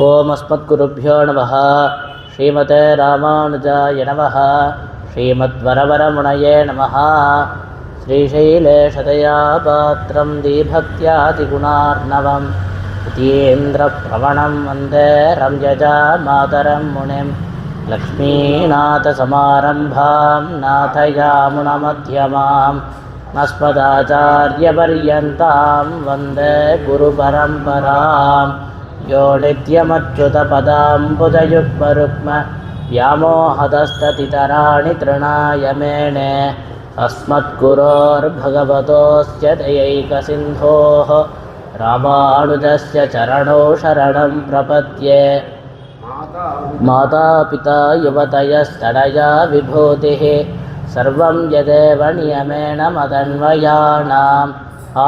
ఓం అస్మద్గురుభ్యో నమః. శ్రీమతే రామానుజాయ నమః. శ్రీమద్వరవరమునయే నమః. శ్రీశైలేశదయాపాత్రం దీభక్త్యాదిగుణార్ణవం యతీంద్రప్రవణం వందే రమ్యజామాతరం మునిం. లక్ష్మీనాథసమారంభాం నాథయామునమధ్యమాం అస్మదాచార్యపర్యంతాం వందే గురుపరంపరాం. యో నిత్యమచ్యుతపదాంబుజయుగ్మరుక్మ వ్యామోహదస్తతితరాణి తృణాయ మేనే. అస్మద్గురోర్భగవతోస్య దయైకసింధోః రామానుజస్య చరణౌ శరణం ప్రపద్యే. మాతాపితా యువతయస్తనయా విభూతిః సర్వం యదేవ నియమేన మదన్వయానాం.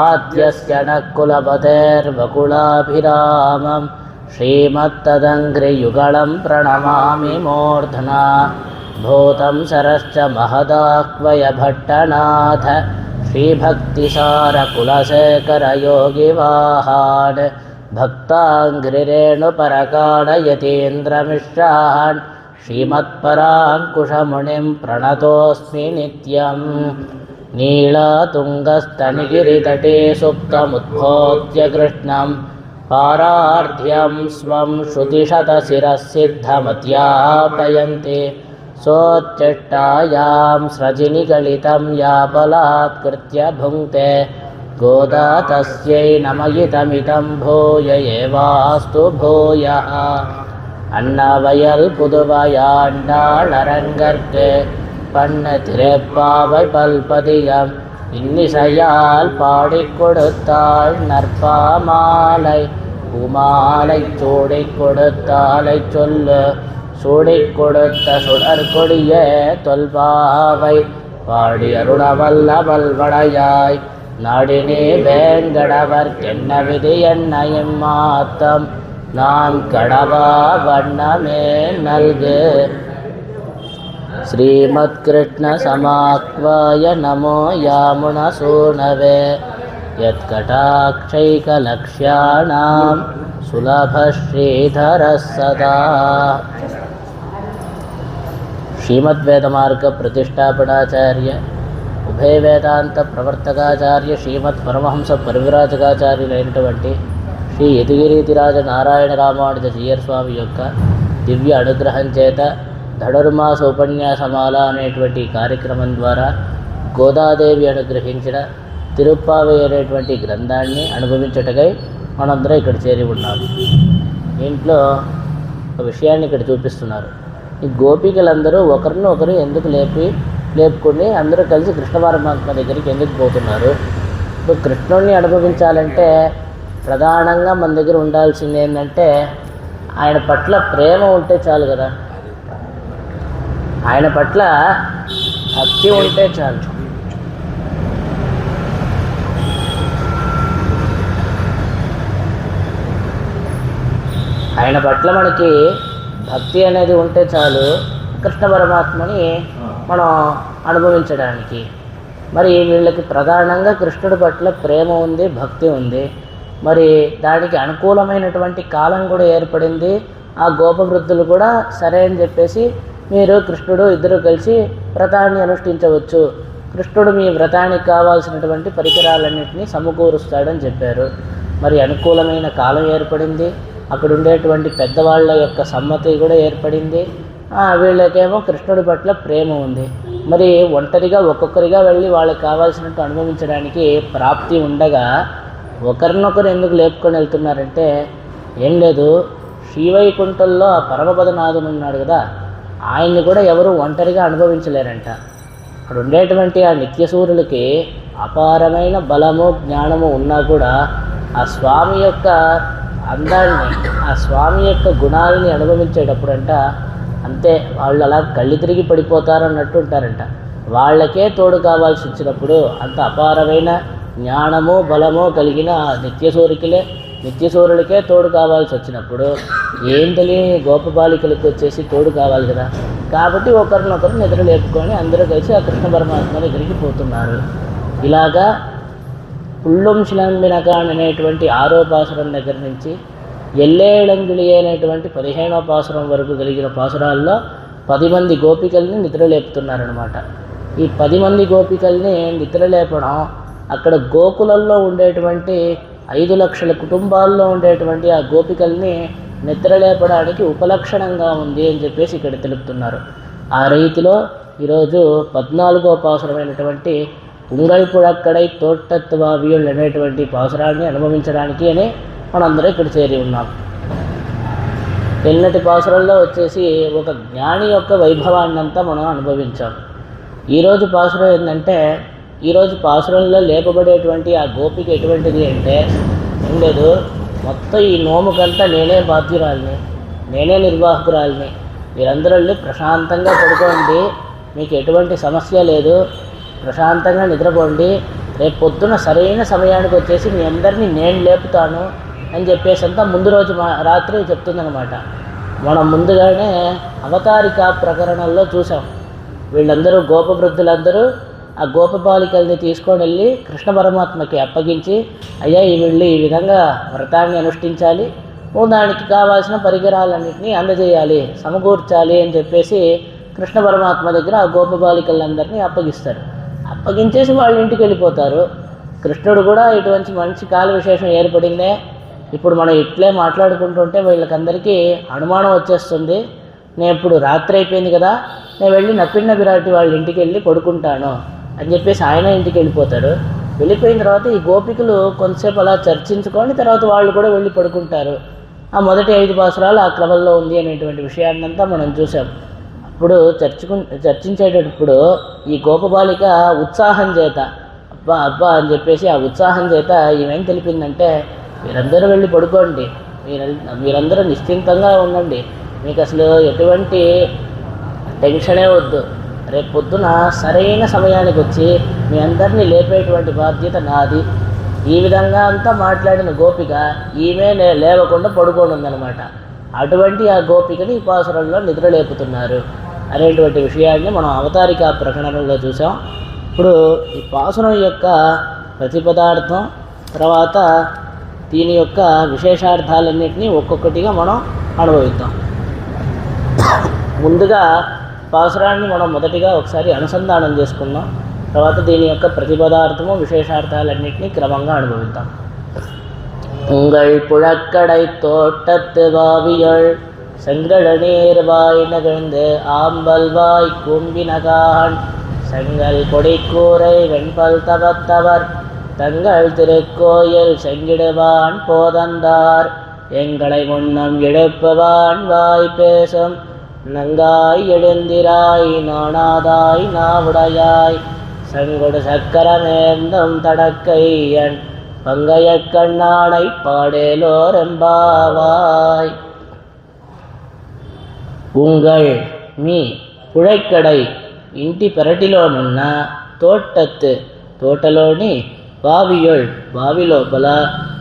ఆద్యస్య నః కులపతేర్వకులాభిరామం శ్రీమత్తదంఘ్రియుగళం ప్రణమామి మూర్ధ్నా. భూతం సరశ్చ మహదాహ్వయ భట్టనాథ శ్రీభక్తిసారకులశేఖరయోగివాహాన్. భక్తాంఘ్రిరేణుపరకాడయతీంద్రమిశ్రాన్ శ్రీమత్పరాంకుశమునిం ప్రణతోస్మి నిత్యం. నీళాతుంగస్తనిగిరితటే సుప్తముద్బోధ్య కృష్ణం పారార్ధ్యం స్వం శ్రుతిశతశిరసిద్ధమధ్యాపయంతి. సోచ్ఛిష్టాయాం స్రజినిగళితం యా బలాత్కృత్య భుంక్తే. గోదా తస్యై నమయితమిదం భూయ ఏవాస్తు భూయః. அன்னவயல் புதுவையாண்டாளரங்கற்கு பண்ண திரைப்பாவை பல்பதியம் இன்னிசையால் பாடிக் கொடுத்தாள் நற்பாமாலை. பூமாலை சூடிக் கொடுத்தாலை சொல்லு சூடிக் கொடுத்த சுடற்கொடிய தொல்பாவை பாடி அருளவல்ல வல்வளையாய். நாடினே வேங்கடவர்க்கென்ன விதி என்னையும் மாத்தம் நான் கடவா வண்ணமே நல்கு. శ్రీమత్కృష్ణ సమాక్వాయ నమో యామునసూనవే. యత్కటాక్షైకలక్ష్యాణాం సులభశ్రీధర సదా. శ్రీమద్వేదమార్గ ప్రతిష్టాపనాచార్య ఉభయ వేదాంత ప్రవర్తకాచార్య శ్రీమద్ పరమహంస పరివిరాజకాచార్యులైనటువంటి శ్రీ యతిగిరీతిరాజ నారాయణ రామానుజ జీయర్ స్వామి యొక్క దివ్య అనుగ్రహం చేత ధనుర్మాస ఉపన్యాసమాల అనేటువంటి కార్యక్రమం ద్వారా గోదాదేవి అనుగ్రహించిన తిరుప్పావై అనేటువంటి గ్రంథాన్ని అనుభవించుటకై మనందరం ఇక్కడ చేరి ఉన్నాము. దీంట్లో ఒక విషయాన్ని ఇక్కడ చూపిస్తున్నారు. ఈ గోపికలందరూ ఒకరినొకరు ఎందుకు లేపుకొని అందరూ కలిసి కృష్ణ పరమాత్మ దగ్గరికి ఎందుకు పోతున్నారు? ఇప్పుడు కృష్ణుడిని అనుభవించాలంటే ప్రధానంగా మన దగ్గర ఉండాల్సింది ఏంటంటే ఆయన పట్ల ప్రేమ ఉంటే చాలు కదా. ఆయన పట్ల భక్తి ఉంటే చాలు. ఆయన పట్ల మనకి భక్తి అనేది ఉంటే చాలు కృష్ణ పరమాత్మని మనం అనుభవించడానికి. మరి వీళ్ళకి ప్రధానంగా కృష్ణుడి పట్ల ప్రేమ ఉంది, భక్తి ఉంది. మరి దానికి అనుకూలమైనటువంటి కాలం కూడా ఏర్పడింది. ఆ గోపవృద్ధులు కూడా సరే అని చెప్పేసి మీరు కృష్ణుడు ఇద్దరు కలిసి వ్రతాన్ని అనుష్ఠించవచ్చు, కృష్ణుడు మీ వ్రతానికి కావాల్సినటువంటి పరికరాలన్నింటినీ సమకూరుస్తాడని చెప్పారు. మరి అనుకూలమైన కాలం ఏర్పడింది. అక్కడ ఉండేటువంటి పెద్దవాళ్ళ యొక్క సమ్మతి కూడా ఏర్పడింది. వీళ్ళకేమో కృష్ణుడి పట్ల ప్రేమ ఉంది. మరి ఒంటరిగా ఒక్కొక్కరిగా వెళ్ళి వాళ్ళకి కావాల్సినట్టు అనుభవించడానికి ప్రాప్తి ఉండగా ఒకరినొకరు ఎందుకు లేపుకొని వెళ్తున్నారంటే ఏం లేదు, శ్రీవైకుంఠంలో ఆ పరమపదనాథుడు ఉన్నాడు కదా, ఆయన్ని కూడా ఎవరు ఒంటరిగా అనుభవించలేరంట. అక్కడ ఉండేటువంటి ఆ నిత్యసూరులకి అపారమైన బలము జ్ఞానము ఉన్నా కూడా ఆ స్వామి యొక్క అందాన్ని, ఆ స్వామి యొక్క గుణాలని అనుభవించేటప్పుడంట అంతే వాళ్ళు అలా కళ్ళు తిరిగి పడిపోతారు అన్నట్టు ఉంటారంట. వాళ్ళకే తోడు కావాల్సి వచ్చినప్పుడు అంత అపారమైన జ్ఞానము బలము కలిగిన నిత్యసూరులకే తోడు కావాల్సి వచ్చినప్పుడు ఏం తెలియని గోపబాలికలకు వచ్చేసి తోడు కావాలి కదా. కాబట్టి ఒకరినొకరు నిద్ర లేపుకొని అందరూ కలిసి ఆ కృష్ణ పరమాత్మ దగ్గరికి పోతున్నారు. ఇలాగా పుల్లం శిలంబినక అనేటువంటి ఆరోపాసురం దగ్గర నుంచి ఎల్లేళంగిళి అనేటువంటి 15వ పాసురం వరకు కలిగిన పాసురాల్లో 10 మంది గోపికల్ని నిద్రలేపుతున్నారనమాట. ఈ 10 మంది గోపికల్ని నిద్రలేపడం అక్కడ గోకులంలో ఉండేటువంటి 5 లక్షల కుటుంబాల్లో ఉండేటువంటి ఆ గోపికల్ని నిద్రలేపడానికి ఉపలక్షణంగా ఉంది అని చెప్పేసి ఇక్కడ తెలుపుతున్నారు. ఆ రీతిలో ఈరోజు 14వ పాసురమైనటువంటి ఉంగళ్ పుழక్కడై తోట్టత్తు వావియుళ్ళు అనేటువంటి పాసురాన్ని అనుభవించడానికి అని మనందరూ ఇక్కడ చేరి ఉన్నాం. నిన్నటి పాసురంలో వచ్చేసి ఒక జ్ఞాని యొక్క వైభవాన్నంతా మనం అనుభవించాం. ఈరోజు పాసురం ఏంటంటే, ఈరోజు పాసురంలో లేపబడేటువంటి ఆ గోపిక ఎటువంటిది అంటే, ఏం లేదు, మొత్తం ఈ నోముకంతా నేనే బాధ్యురాలిని, నేనే నిర్వాహకురాలిని, మీరందరూ ప్రశాంతంగా పడుకోండి, మీకు ఎటువంటి సమస్య లేదు, ప్రశాంతంగా నిద్రపోండి, రేపు పొద్దున సరైన సమయానికి వచ్చేసి మీ అందరినీ నేను లేపుతాను అని చెప్పేసి అంతా ముందు రోజు రాత్రి చెప్తుందనమాట. మనం ముందుగానే అవతారికా ప్రకరణంలో చూసాం. వీళ్ళందరూ గోపవృద్ధులందరూ ఆ గోపబాలికల్ని తీసుకొని వెళ్ళి కృష్ణ పరమాత్మకి అప్పగించి, అయ్యా వీళ్ళు ఈ విధంగా వ్రతాన్ని అనుష్ఠించాలి, దానికి కావాల్సిన పరికరాలన్నింటినీ అందజేయాలి, సమకూర్చాలి అని చెప్పేసి కృష్ణ పరమాత్మ దగ్గర ఆ గోపబాలికలందరినీ అప్పగిస్తారు. అప్పగించేసి వాళ్ళ ఇంటికి వెళ్ళిపోతారు. కృష్ణుడు కూడా ఇటువంటి మంచి కాల విశేషం ఏర్పడిందే, ఇప్పుడు మనం ఇట్లే మాట్లాడుకుంటుంటే వీళ్ళకందరికీ అనుమానం వచ్చేస్తుంది, నేను ఇప్పుడు రాత్రి అయిపోయింది కదా, నేను వెళ్ళి నప్పిన్న విరాటి వాళ్ళ ఇంటికి వెళ్ళి పడుకుంటాను అని చెప్పేసి ఆయన ఇంటికి వెళ్ళిపోతాడు. వెళ్ళిపోయిన తర్వాత ఈ గోపికలు కొంతసేపు అలా చర్చించుకొని తర్వాత వాళ్ళు కూడా వెళ్ళి పడుకుంటారు. ఆ మొదటి 5 పాసురాలు ఆ క్రమంలో ఉంది అనేటువంటి విషయాన్నంతా మనం చూసాం. అప్పుడు చర్చించేటప్పుడు ఈ గోపబాలిక ఉత్సాహం చేత అబ్బా అబ్బా అని చెప్పేసి ఆ ఉత్సాహం చేత ఏమేం తెలిపిందంటే, మీరందరూ వెళ్ళి పడుకోండి, మీరందరూ నిశ్చింతంగా ఉండండి, మీకు అసలు ఎటువంటి టెన్షనే వద్దు, రేపు పొద్దున సరైన సమయానికి వచ్చి మీ అందరినీ లేపేటువంటి బాధ్యత నాది. ఈ విధంగా అంతా మాట్లాడిన గోపిక ఈమె లేవకుండా పడుకొని ఉందన్నమాట. అటువంటి ఆ గోపికని ఈ పాసురంలో నిద్రలేపుతున్నారు అనేటువంటి విషయాన్ని మనం అవతారిక ప్రకటనలో చూసాం. ఇప్పుడు ఈ పాసురం యొక్క ప్రతిపదార్థం, తర్వాత దీని యొక్క విశేషార్థాలన్నింటినీ ఒక్కొక్కటిగా మనం అనుభవిద్దాం. ముందుగా పాసురాన్ని మనం మొదటిగా ఒకసారి అనుసంధానం చేసుకుందాం, తర్వాత దీని యొక్క ప్రతిపదార్థము విశేషార్థాలన్నింటినీ క్రమంగా అనుభవిద్దాం. உங்கள் புழக்கடை தோட்டத்து வாவியள் செங்கட நீர்வாய் நகழ்ந்து ஆம்பல்வாய் கூம்பினகான் செங்கல் கொடிக்கூரை வெண்பல் தவத்தவர் தங்கள் திருக்கோயில் செங்கிடுவான் போதந்தார் எங்களை முன்னம் எழுப்புவான் வாய் பேசும் நங்காய் எழுந்திராய் நாணாதாய் நாவுடையாய் செங்கொடு சக்கரமேந்தும் தடக்கையன் பங்கைய கண்ணானை பாடேலோரெம்பாவாய். ఉంగళ్ మీ పుഴక్కడై ఇంటి పెరటిలోనున్న తోట్టత్తు తోటలోని వావియొళ్ బావి లోపల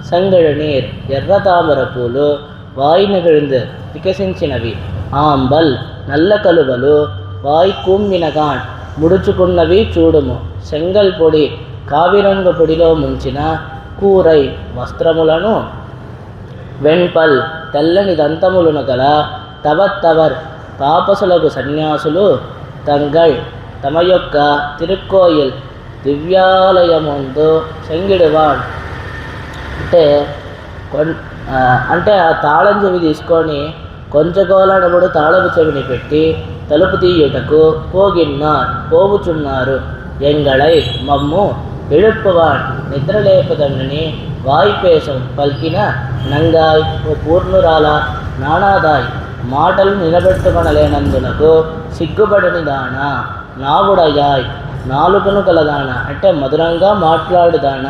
సంగళ నీర్ ఎర్ర తామర పూలు వాయినగిழ்ந்து వికసించినవి, ఆంబల్ నల్ల కలువలు వాయి కూమ్మినగాన్ ముడుచుకున్నవి చూడుము, సెంగల్ పొడి కావిరంగు పొడిలో ముంచిన కూరై వస్త్రములను, వెణ్పల్ తెల్లని దంతములను గల తవత్తవర్ తాపసులకు సన్యాసులు, తంగళ్ తమ యొక్క తిరుక్కోయిల్ దివ్యాలయముందు సెంగిడివాన్ అంటే ఆ తాళం చెవి తీసుకొని కొంచెగోలనముడు తాళపు చెవిని పెట్టి తలుపు తీయుటకు పోవుచున్నారు. ఎంగళై మమ్ము ఎഴുப்புవాన్ నిద్రలేపదమని వాయిపేశం పలికిన నంగాయ్ ఓ పూర్ణురాల నానాదాయ్ మాటలు నిలబెట్టుకొనలేనందునకు సిగ్గుపడని దాన, నావుడయాయ్ నాలుకను కలదాన అంటే మధురంగా మాట్లాడుదాన,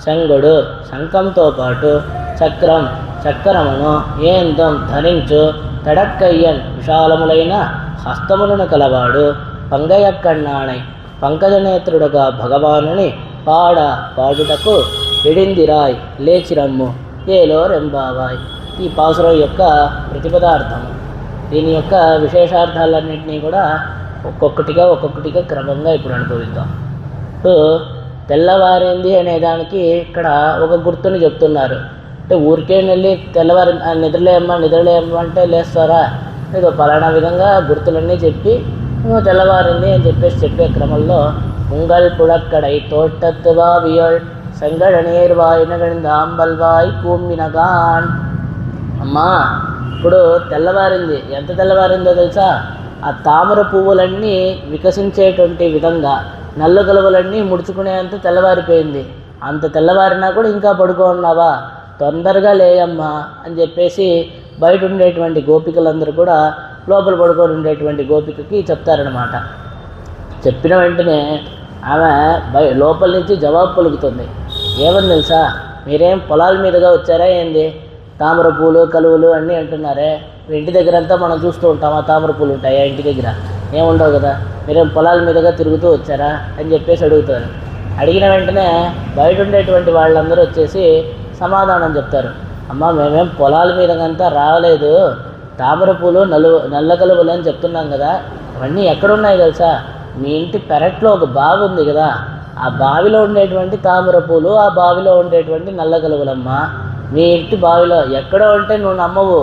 శంగుడు శంఖంతో పాటు చక్రం చక్రమును ఏందం ధరించు, తడక్కయ్యన్ విశాలములైన హస్తములను కలవాడు, పంగయక్కన్నాణై పంకజనేత్రుడుగా భగవానుని పాడుటకు ఎడిందిరాయ్ లేచిరమ్ము ఏలో రెంబావాయ్. ఈ పాసురం యొక్క ప్రతిపదార్థము, దీని యొక్క విశేషార్థాలన్నింటినీ కూడా ఒక్కొక్కటిగా క్రమంగా ఇప్పుడు అనుభవిద్దాం. ఇప్పుడు తెల్లవారింది అనే దానికి ఇక్కడ ఒక గుర్తుని చెప్తున్నారు. అంటే అంటే ఊరికే వెళ్ళి తెల్లవారి నిద్రలేయమ్మా అంటే లేస్తారా? ఏదో పలానా విధంగా గుర్తులన్నీ చెప్పి నువ్వు తెల్లవారింది అని చెప్పే క్రమంలో ఉంగల్ పుడక్కడై తోటత్తువా వియోల్ సంగడనేర్వాయి నగందాంబల్వాయి కూమ్మినగాన్. అమ్మా ఇప్పుడు తెల్లవారింది. ఎంత తెల్లవారిందో తెలుసా? ఆ తామర పువ్వులన్నీ వికసించేటువంటి విధంగా నల్ల గలువలన్నీ ముడుచుకునేంత తెల్లవారిపోయింది. అంత తెల్లవారినా కూడా ఇంకా పడుకో ఉన్నావా? తొందరగా లేయమ్మా అని చెప్పేసి బయట ఉండేటువంటి గోపికలందరూ కూడా లోపల పడుకొని ఉండేటువంటి గోపికకి చెప్తారనమాట. చెప్పిన వెంటనే ఆమె లోపల నుంచి జవాబు పలుకుతుంది. ఏమని తెలుసా? మీరేం పొలాల మీదుగా వచ్చారా ఏంది? తామర పూలు కలువలు అన్నీ అంటున్నారే, ఇంటి దగ్గర అంతా మనం చూస్తూ ఉంటాం. ఆ తామర పూలు ఉంటాయా ఇంటి దగ్గర? ఏముండవు కదా. మీరేం పొలాల మీదుగా తిరుగుతూ వచ్చారా అని చెప్పేసి అడుగుతారు. అడిగిన వెంటనే బయట ఉండేటువంటి వాళ్ళందరూ వచ్చేసి సమాధానం చెప్తారు. అమ్మ మేమేం పొలాల మీదకంతా రాలేదు, తామర పూలు నల్ల కలువలు అని చెప్తున్నాం కదా. అవన్నీ ఎక్కడున్నాయి తెలుసా? మీ ఇంటి పెరట్లో ఒక బావి ఉంది కదా, ఆ బావిలో ఉండేటువంటి తామర పూలు, ఆ బావిలో ఉండేటువంటి నల్ల కలువలమ్మా. మీ ఇంటి బావిలో ఎక్కడో ఉంటే నువ్వు నమ్మవు,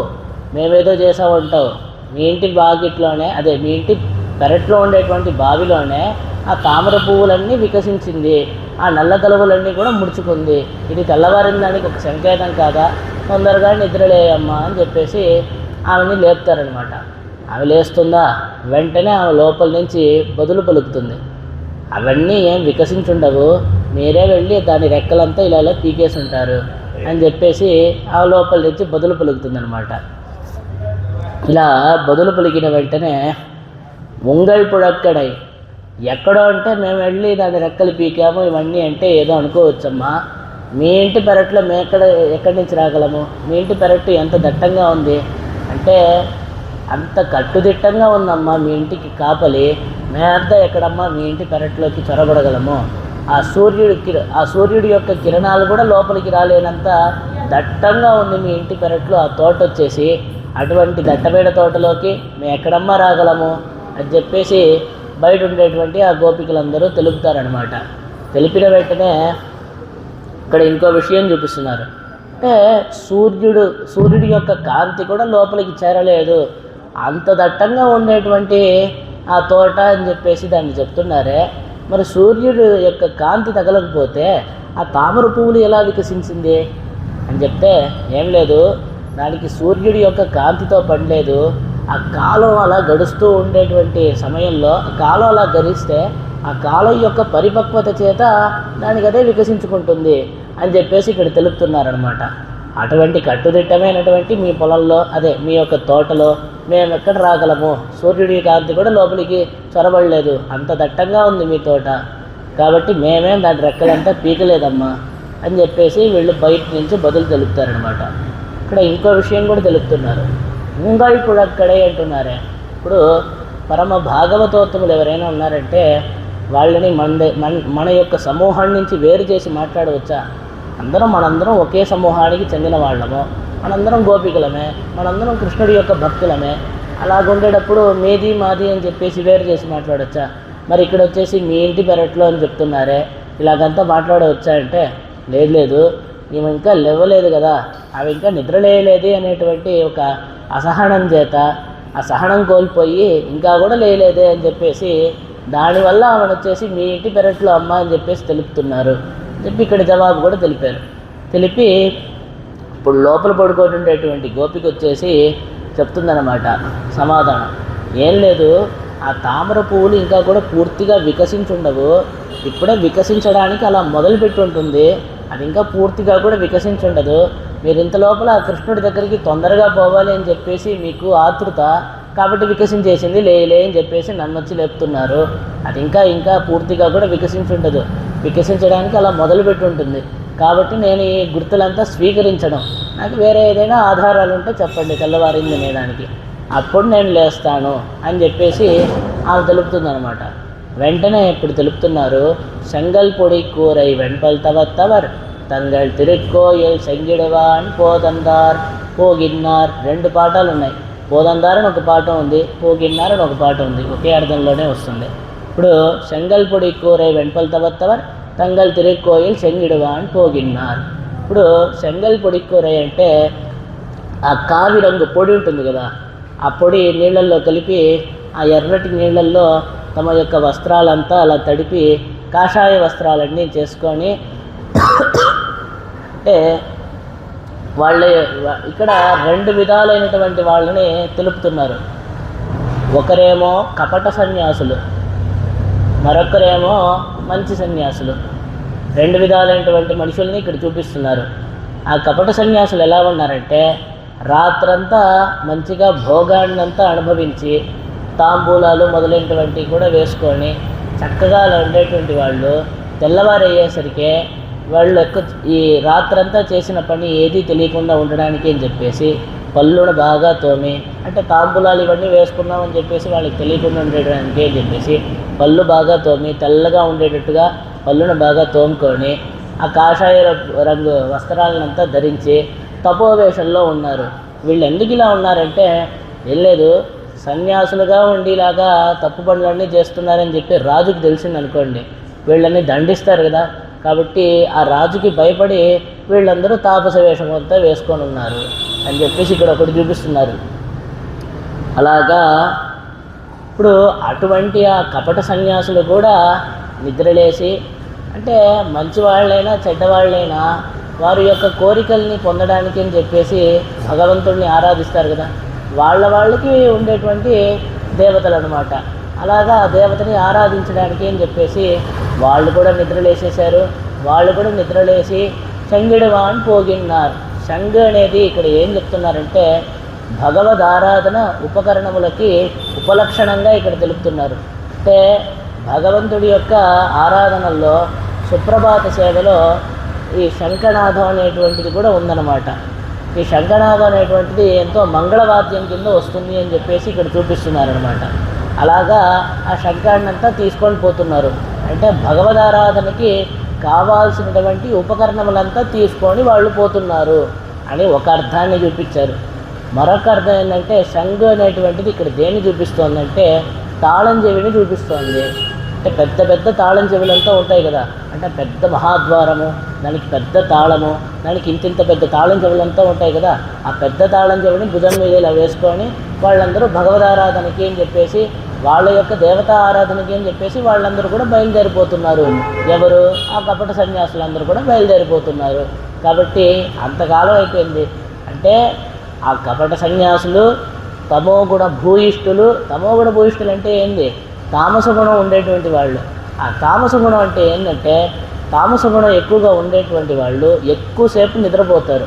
మేమేదో చేసామంటావు. మీ ఇంటి బాగిట్లోనే, అదే మీ ఇంటి పెరట్లో ఉండేటువంటి బావిలోనే ఆ తామర పువ్వులన్నీ వికసించింది, ఆ నల్ల కలువలన్నీ కూడా ముడుచుకుంది. ఇది తెల్లవారిన దానికి ఒక సంకేతం కాదా? తొందరగా నిద్రలేయమ్మా అని చెప్పేసి ఆమెని లేపుతారనమాట. ఆమె లేస్తుందా? వెంటనే ఆమె లోపల నుంచి బదులు పలుకుతుంది. అవన్నీ ఏం వికసించుండవు, మీరే వెళ్ళి దాని రెక్కలంతా ఇలా పీకేసి ఉంటారు అని చెప్పేసి ఆ లోపల నుంచి బదులు పలుకుతుందనమాట. ఇలా బదులు పలికిన వెంటనే ఉంగల్ పుడక్కడై, ఎక్కడో అంటే మేము వెళ్ళి దాని రెక్కలు పీకాము ఇవన్నీ అంటే ఏదో అనుకోవచ్చమ్మా. మీ ఇంటి పెరట్లో మేము ఎక్కడి నుంచి రాగలము? మీ ఇంటి పెరట్టు ఎంత దట్టంగా ఉంది అంటే అంత కట్టుదిట్టంగా ఉందమ్మా మీ ఇంటికి కాపలి. మేమంతా ఎక్కడమ్మా మీ ఇంటి పెరట్లోకి చొరబడగలము? ఆ సూర్యుడి యొక్క కిరణాలు కూడా లోపలికి రాలేనంత దట్టంగా ఉంది మీ ఇంటి పెరట్లో ఆ తోట వచ్చేసి. అటువంటి దట్టమైన తోటలోకి మేము ఎక్కడమ్మా రాగలము అని చెప్పేసి బయట ఉండేటువంటి ఆ గోపికలందరూ తెలుపుతారనమాట. తెలిపిన వెంటనే ఇక్కడ ఇంకో విషయం చూపిస్తున్నారు. అంటే సూర్యుడి యొక్క కాంతి కూడా లోపలికి చేరలేదు, అంత దట్టంగా ఉండేటువంటి ఆ తోట అని చెప్పేసి దాన్ని చెప్తున్నారే. మరి సూర్యుడు యొక్క కాంతి తగలకపోతే ఆ తామర పువ్వులు ఎలా వికసించింది అని చెప్తే, ఏం లేదు, దానికి సూర్యుడి యొక్క కాంతితో పని లేదు. ఆ కాలం అలా గడుస్తూ ఉండేటువంటి సమయంలో ఆ కాలం అలా గడిస్తే ఆ కాలం యొక్క పరిపక్వత చేత దానికి అదే వికసించుకుంటుంది అని చెప్పేసి ఇక్కడ తెలుపుతున్నారనమాట. అటువంటి కట్టుదిట్టమైనటువంటి మీ పొలంలో, అదే మీ యొక్క తోటలో మేము ఎక్కడ రాగలము? సూర్యుడి కాంతి కూడా లోపలికి చొరబడలేదు, అంత దట్టంగా ఉంది మీ తోట, కాబట్టి మేమేం దాని రెక్కలంతా పీకలేదమ్మా అని చెప్పేసి వీళ్ళు బయట నుంచి బదులు తెలుపుతారనమాట. ఇక్కడ ఇంకో విషయం కూడా తెలుపుతున్నారు. ఉంగల్ పుడక్కడై అంటున్నారే. ఇప్పుడు పరమ భాగవతోత్తములు ఎవరైనా ఉన్నారంటే వాళ్ళని మన యొక్క సమూహం నుంచి వేరు చేసి మాట్లాడవచ్చా? మనందరం ఒకే సమూహానికి చెందిన వాళ్ళము, మనందరం గోపికలమే, మనందరం కృష్ణుడి యొక్క భక్తులమే. అలాగుండేటప్పుడు మీది మాది అని చెప్పేసి వేరు చేసి మాట్లాడవచ్చా? మరి ఇక్కడ వచ్చేసి మీ ఇంటి పెరట్లో అని చెప్తున్నారే, ఇలాగంతా మాట్లాడవచ్చా అంటే లేదు, ఈమె ఇంకా లేవలేదు కదా, అవి ఇంకా నిద్రలేయలేదు అనేటువంటి ఒక అసహనం చేత ఆ సహనం కోల్పోయి ఇంకా కూడా లేయలేదే అని చెప్పేసి దానివల్ల ఆమెను వచ్చేసి మీ ఇంటి పెరట్లో అమ్మ అని చెప్పేసి తెలుపుతున్నారు చెప్పి ఇక్కడ జవాబు కూడా తెలిపి ఇప్పుడు లోపల పడుకొని ఉండేటువంటి గోపిక వచ్చేసి చెప్తుందన్నమాట సమాధానం. ఏం లేదు, ఆ తామర పువ్వులు ఇంకా కూడా పూర్తిగా వికసించుండవు, ఇప్పుడే వికసించడానికి అలా మొదలుపెట్టి ఉంటుంది, అది ఇంకా పూర్తిగా కూడా వికసించుండదు. మీరు ఇంత లోపల కృష్ణుడి దగ్గరికి తొందరగా పోవాలి అని చెప్పేసి మీకు ఆతృత కాబట్టి వికసించేసింది, లేలే అని చెప్పేసి నన్ను వచ్చి లేపుతున్నారు. అది ఇంకా పూర్తిగా కూడా వికసించుండదు, వికసించడానికి అలా మొదలుపెట్టి ఉంటుంది. కాబట్టి నేను ఈ గుర్తులంతా స్వీకరించడం, నాకు వేరే ఏదైనా ఆధారాలు ఉంటే చెప్పండి తెల్లవారింది అనేదానికి, అప్పుడు నేను లేస్తాను అని చెప్పేసి ఆమె తెలుపుతుందనమాట. వెంటనే ఇప్పుడు తెలుపుతున్నారు. செங்கல் பொடி கூரை வெண்பல் தவத்தவர் தங்கள் திருக்கோயில் செங்கிடுவான் పోదందార్ పోగిన్నార్. 2 పాఠాలు ఉన్నాయి. పోదందార్ అని ఒక పాఠం ఉంది, పోగిన్నార్ అని ఒక పాఠం ఉంది, ఒకే అర్థంలోనే వస్తుంది. ఇప్పుడు செங்கல் பொடி கூரை வெண்பல் தவத்தவர் தங்கள் திருக்கோயில் செங்கிடுவான் పోగిన్నార్. ఇప్పుడు శంగల్ పొడి కూర అంటే ఆ కావి రంగు పొడి ఉంటుంది కదా, ఆ పొడి నీళ్ళల్లో కలిపి ఆ ఎర్రటి నీళ్ళల్లో తమ యొక్క వస్త్రాలంతా అలా తడిపి కాషాయ వస్త్రాలన్నీ చేసుకొని అంటే వాళ్ళే ఇక్కడ రెండు విధాలైనటువంటి వాళ్ళని తెలుపుతున్నారు. ఒకరేమో కపట సన్యాసులు, మరొకరేమో మంచి సన్యాసులు. రెండు విధాలైనటువంటి మనుషుల్ని ఇక్కడ చూపిస్తున్నారు. ఆ కపట సన్యాసులు ఎలా ఉన్నారంటే రాత్రంతా మంచిగా భోగాన్నంతా అనుభవించి తాంబూలాలు మొదలైనటువంటివి కూడా వేసుకొని చక్కగా అలా ఉండేటువంటి వాళ్ళు తెల్లవారయ్యేసరికి వాళ్ళు ఈ రాత్రంతా చేసిన పని ఏదీ తెలియకుండా ఉండడానికి అని చెప్పేసి పళ్ళును బాగా తోమి, అంటే తాంబూలాలు ఇవన్నీ వేసుకున్నామని చెప్పేసి వాళ్ళకి తెలియకుండా ఉండడానికి అని చెప్పేసి పళ్ళు బాగా తోమి తెల్లగా ఉండేటట్టుగా పళ్ళును బాగా తోముకొని ఆ కాషాయ రంగు వస్త్రాలనంతా ధరించి తపోవేషంలో ఉన్నారు. వీళ్ళు ఎందుకు ఇలా ఉన్నారంటే ఏం లేదు, సన్యాసులుగా ఉండేలాగా తప్పు పనులన్నీ చేస్తున్నారని చెప్పి రాజుకి తెలిసిందనుకోండి, వీళ్ళని దండిస్తారు కదా. కాబట్టి ఆ రాజుకి భయపడి వీళ్ళందరూ తాపస వేషం అంతా వేసుకొని ఉన్నారు అని చెప్పేసి ఇక్కడ ఒకటి చూపిస్తున్నారు. అలాగా ఇప్పుడు అటువంటి ఆ కపట సన్యాసులు కూడా నిద్రలేసి, అంటే మంచివాళ్ళైనా చెడ్డవాళ్ళైనా వారి యొక్క కోరికల్ని పొందడానికి అని చెప్పేసి భగవంతుడిని ఆరాధిస్తారు కదా, వాళ్ళకి ఉండేటువంటి దేవతలు అనమాట. అలాగా దేవతని ఆరాధించడానికి అని చెప్పేసి వాళ్ళు కూడా నిద్రలేసేశారు. వాళ్ళు కూడా నిద్రలేసి శంగిడవాన్ పోగిన్నారు. శంగ అనేది ఇక్కడ ఏం చెప్తున్నారంటే భగవద్ ఆరాధన ఉపకరణములకి ఉపలక్షణంగా ఇక్కడ తెలుపుతున్నారు. అంటే భగవంతుడి యొక్క ఆరాధనల్లో సుప్రభాత సేవలో ఈ శంఖనాదం అనేటువంటిది కూడా ఉందన్నమాట. ఈ శంఖనాదం అనేటువంటిది ఎంతో మంగళవాద్యం కింద వస్తుంది అని చెప్పేసి ఇక్కడ చూపిస్తున్నారనమాట. అలాగా ఆ శంఖాన్నంతా తీసుకొని పోతున్నారు. అంటే భగవదారాధనకి కావాల్సినటువంటి ఉపకరణములంతా తీసుకొని వాళ్ళు పోతున్నారు అని ఒక అర్థాన్ని చూపించారు. మరొక అర్థం ఏంటంటే శంఖ అనేటువంటిది ఇక్కడ దేన్ని చూపిస్తోందంటే తాళం చెవిని చూపిస్తోంది. అంటే పెద్ద పెద్ద తాళం చెవులంతా ఉంటాయి కదా, అంటే పెద్ద మహాద్వారము, దానికి పెద్ద తాళము, దానికి ఇంతింత పెద్ద తాళం చెవులంతా ఉంటాయి కదా, ఆ పెద్ద తాళం చెవిని భుజం మీద ఇలా వేసుకొని వాళ్ళందరూ భగవదారాధనకి అని చెప్పేసి వాళ్ళ యొక్క దేవతా ఆరాధనకి అని చెప్పేసి వాళ్ళందరూ కూడా బయలుదేరిపోతున్నారు. ఎవరు? ఆ కపట సన్యాసులందరూ కూడా బయలుదేరిపోతున్నారు. కాబట్టి అంతకాలం అయిపోయింది. అంటే ఆ కపట సన్యాసులు తమోగుణ భూయిష్ఠులు. తమోగుణ భూయిష్ఠులు అంటే ఏంది? తామస గుణం ఉండేటువంటి వాళ్ళు. ఆ తామస గుణం అంటే ఏంటంటే తామస గుణం ఎక్కువగా ఉండేటువంటి వాళ్ళు ఎక్కువసేపు నిద్రపోతారు.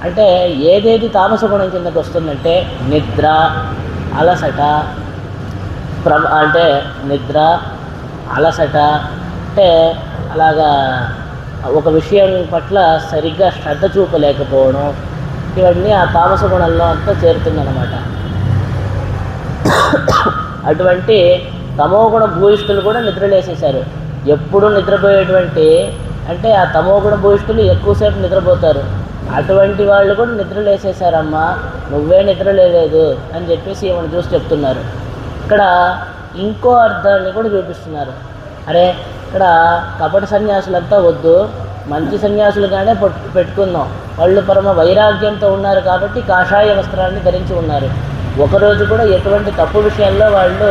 అంటే ఏదేది తామస గుణం కిందకి వస్తుందంటే నిద్ర, అలసట, అంటే నిద్ర, అలసట, అంటే అలాగా ఒక విషయం పట్ల సరిగ్గా శ్రద్ధ చూపలేకపోవడం, ఇవన్నీ ఆ తామస గుణంలో అంతా చేరుతుందన్నమాట. అటువంటి తమోగుణ భూయిష్ఠులు కూడా నిద్రలేసేశారు. ఎప్పుడు నిద్రపోయేటువంటి, అంటే ఆ తమోగుణ భూయిష్ఠులు ఎక్కువసేపు నిద్రపోతారు. అటువంటి వాళ్ళు కూడా నిద్రలేసేశారమ్మా, నువ్వే నిద్రలేదు అని చెప్పేసి ఏమని చూసి చెప్తున్నారు. ఇక్కడ ఇంకో అర్థాన్ని కూడా చూపిస్తున్నారు. అరే ఇక్కడ కపట సన్యాసులంతా వద్దు, మంచి సన్యాసులుగానే పెట్టుకుందాం. వాళ్ళు పరమ వైరాగ్యంతో ఉన్నారు కాబట్టి కాషాయ వస్త్రాన్ని ధరించి ఉన్నారు. ఒకరోజు కూడా ఎటువంటి తప్పు విషయాల్లో వాళ్ళు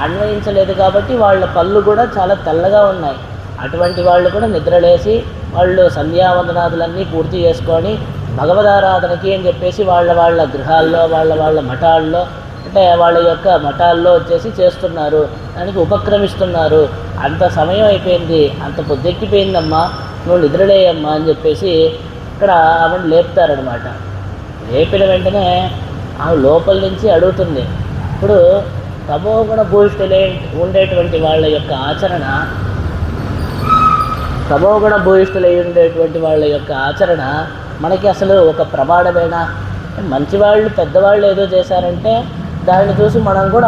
అన్వయించలేదు కాబట్టి వాళ్ళ పళ్ళు కూడా చాలా తెల్లగా ఉన్నాయి. అటువంటి వాళ్ళు కూడా నిద్రలేసి వాళ్ళు సంధ్యావందనాదులన్నీ పూర్తి చేసుకొని భగవదారాధనకి అని చెప్పేసి వాళ్ళ గృహాల్లో వాళ్ళ మఠాల్లో, అంటే వాళ్ళ యొక్క మఠాల్లో వచ్చేసి చేస్తున్నారు, దానికి ఉపక్రమిస్తున్నారు. అంత సమయం అయిపోయింది, అంత పొద్దెక్కిపోయిందమ్మా, నువ్వు నిద్రలేయమ్మా అని చెప్పేసి ఇక్కడ ఆమెను లేపుతారనమాట. లేపిన వెంటనే ఆమె లోపల నుంచి అడుగుతుంది. ఇప్పుడు తమోగుణ భూయిష్ఠులే ఉండేటువంటి వాళ్ళ యొక్క ఆచరణ, తమోగుణ భూయిష్ఠులై ఉండేటువంటి వాళ్ళ యొక్క ఆచరణ మనకి అసలు ఒక ప్రమాణమేనా? మంచివాళ్ళు పెద్దవాళ్ళు ఏదో చేశారంటే దాన్ని చూసి మనం కూడా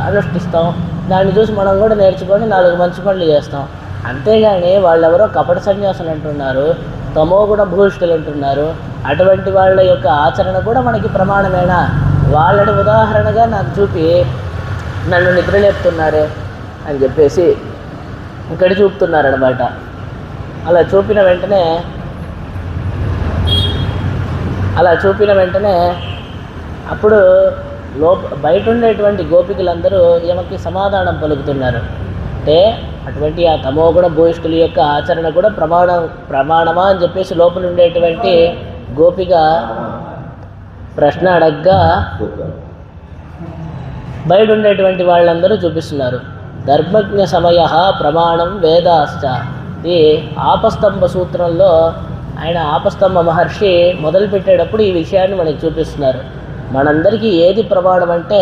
అనుష్ఠిస్తాం, దాన్ని చూసి మనం కూడా నేర్చుకొని 4 మంచి పనులు చేస్తాం. అంతేగాని వాళ్ళెవరో కపట సన్యాసులు అంటున్నారు, తమోగుణ భూయిష్ఠులు అంటున్నారు. అటువంటి వాళ్ళ యొక్క ఆచరణ కూడా మనకి ప్రమాణమేనా? వాళ్ళని ఉదాహరణగా నాకు చూపి నన్ను నిద్రలేపుతున్నారే అని చెప్పేసి ఇక్కడ చూపుతున్నారనమాట. అలా చూపిన వెంటనే అలా చూపిన వెంటనే అప్పుడు బయట ఉండేటువంటి గోపికలందరూ ఈమెకి సమాధానం పలుకుతున్నారు. అంటే అటువంటి ఆ తమోగుణ భూయిష్ఠుల యొక్క ఆచరణ కూడా ప్రమాణమా అని చెప్పేసి లోపల ఉండేటువంటి గోపిక ప్రశ్న అడగ్గా బయట ఉండేటువంటి వాళ్ళందరూ చూపిస్తున్నారు. ధర్మజ్ఞ సమయ ప్రమాణం వేదాశ్చ. ఇది ఆపస్తంభ సూత్రంలో ఆయన ఆపస్తంభ మహర్షి మొదలుపెట్టేటప్పుడు ఈ విషయాన్ని మనకి చూపిస్తున్నారు. మనందరికీ ఏది ప్రమాణం అంటే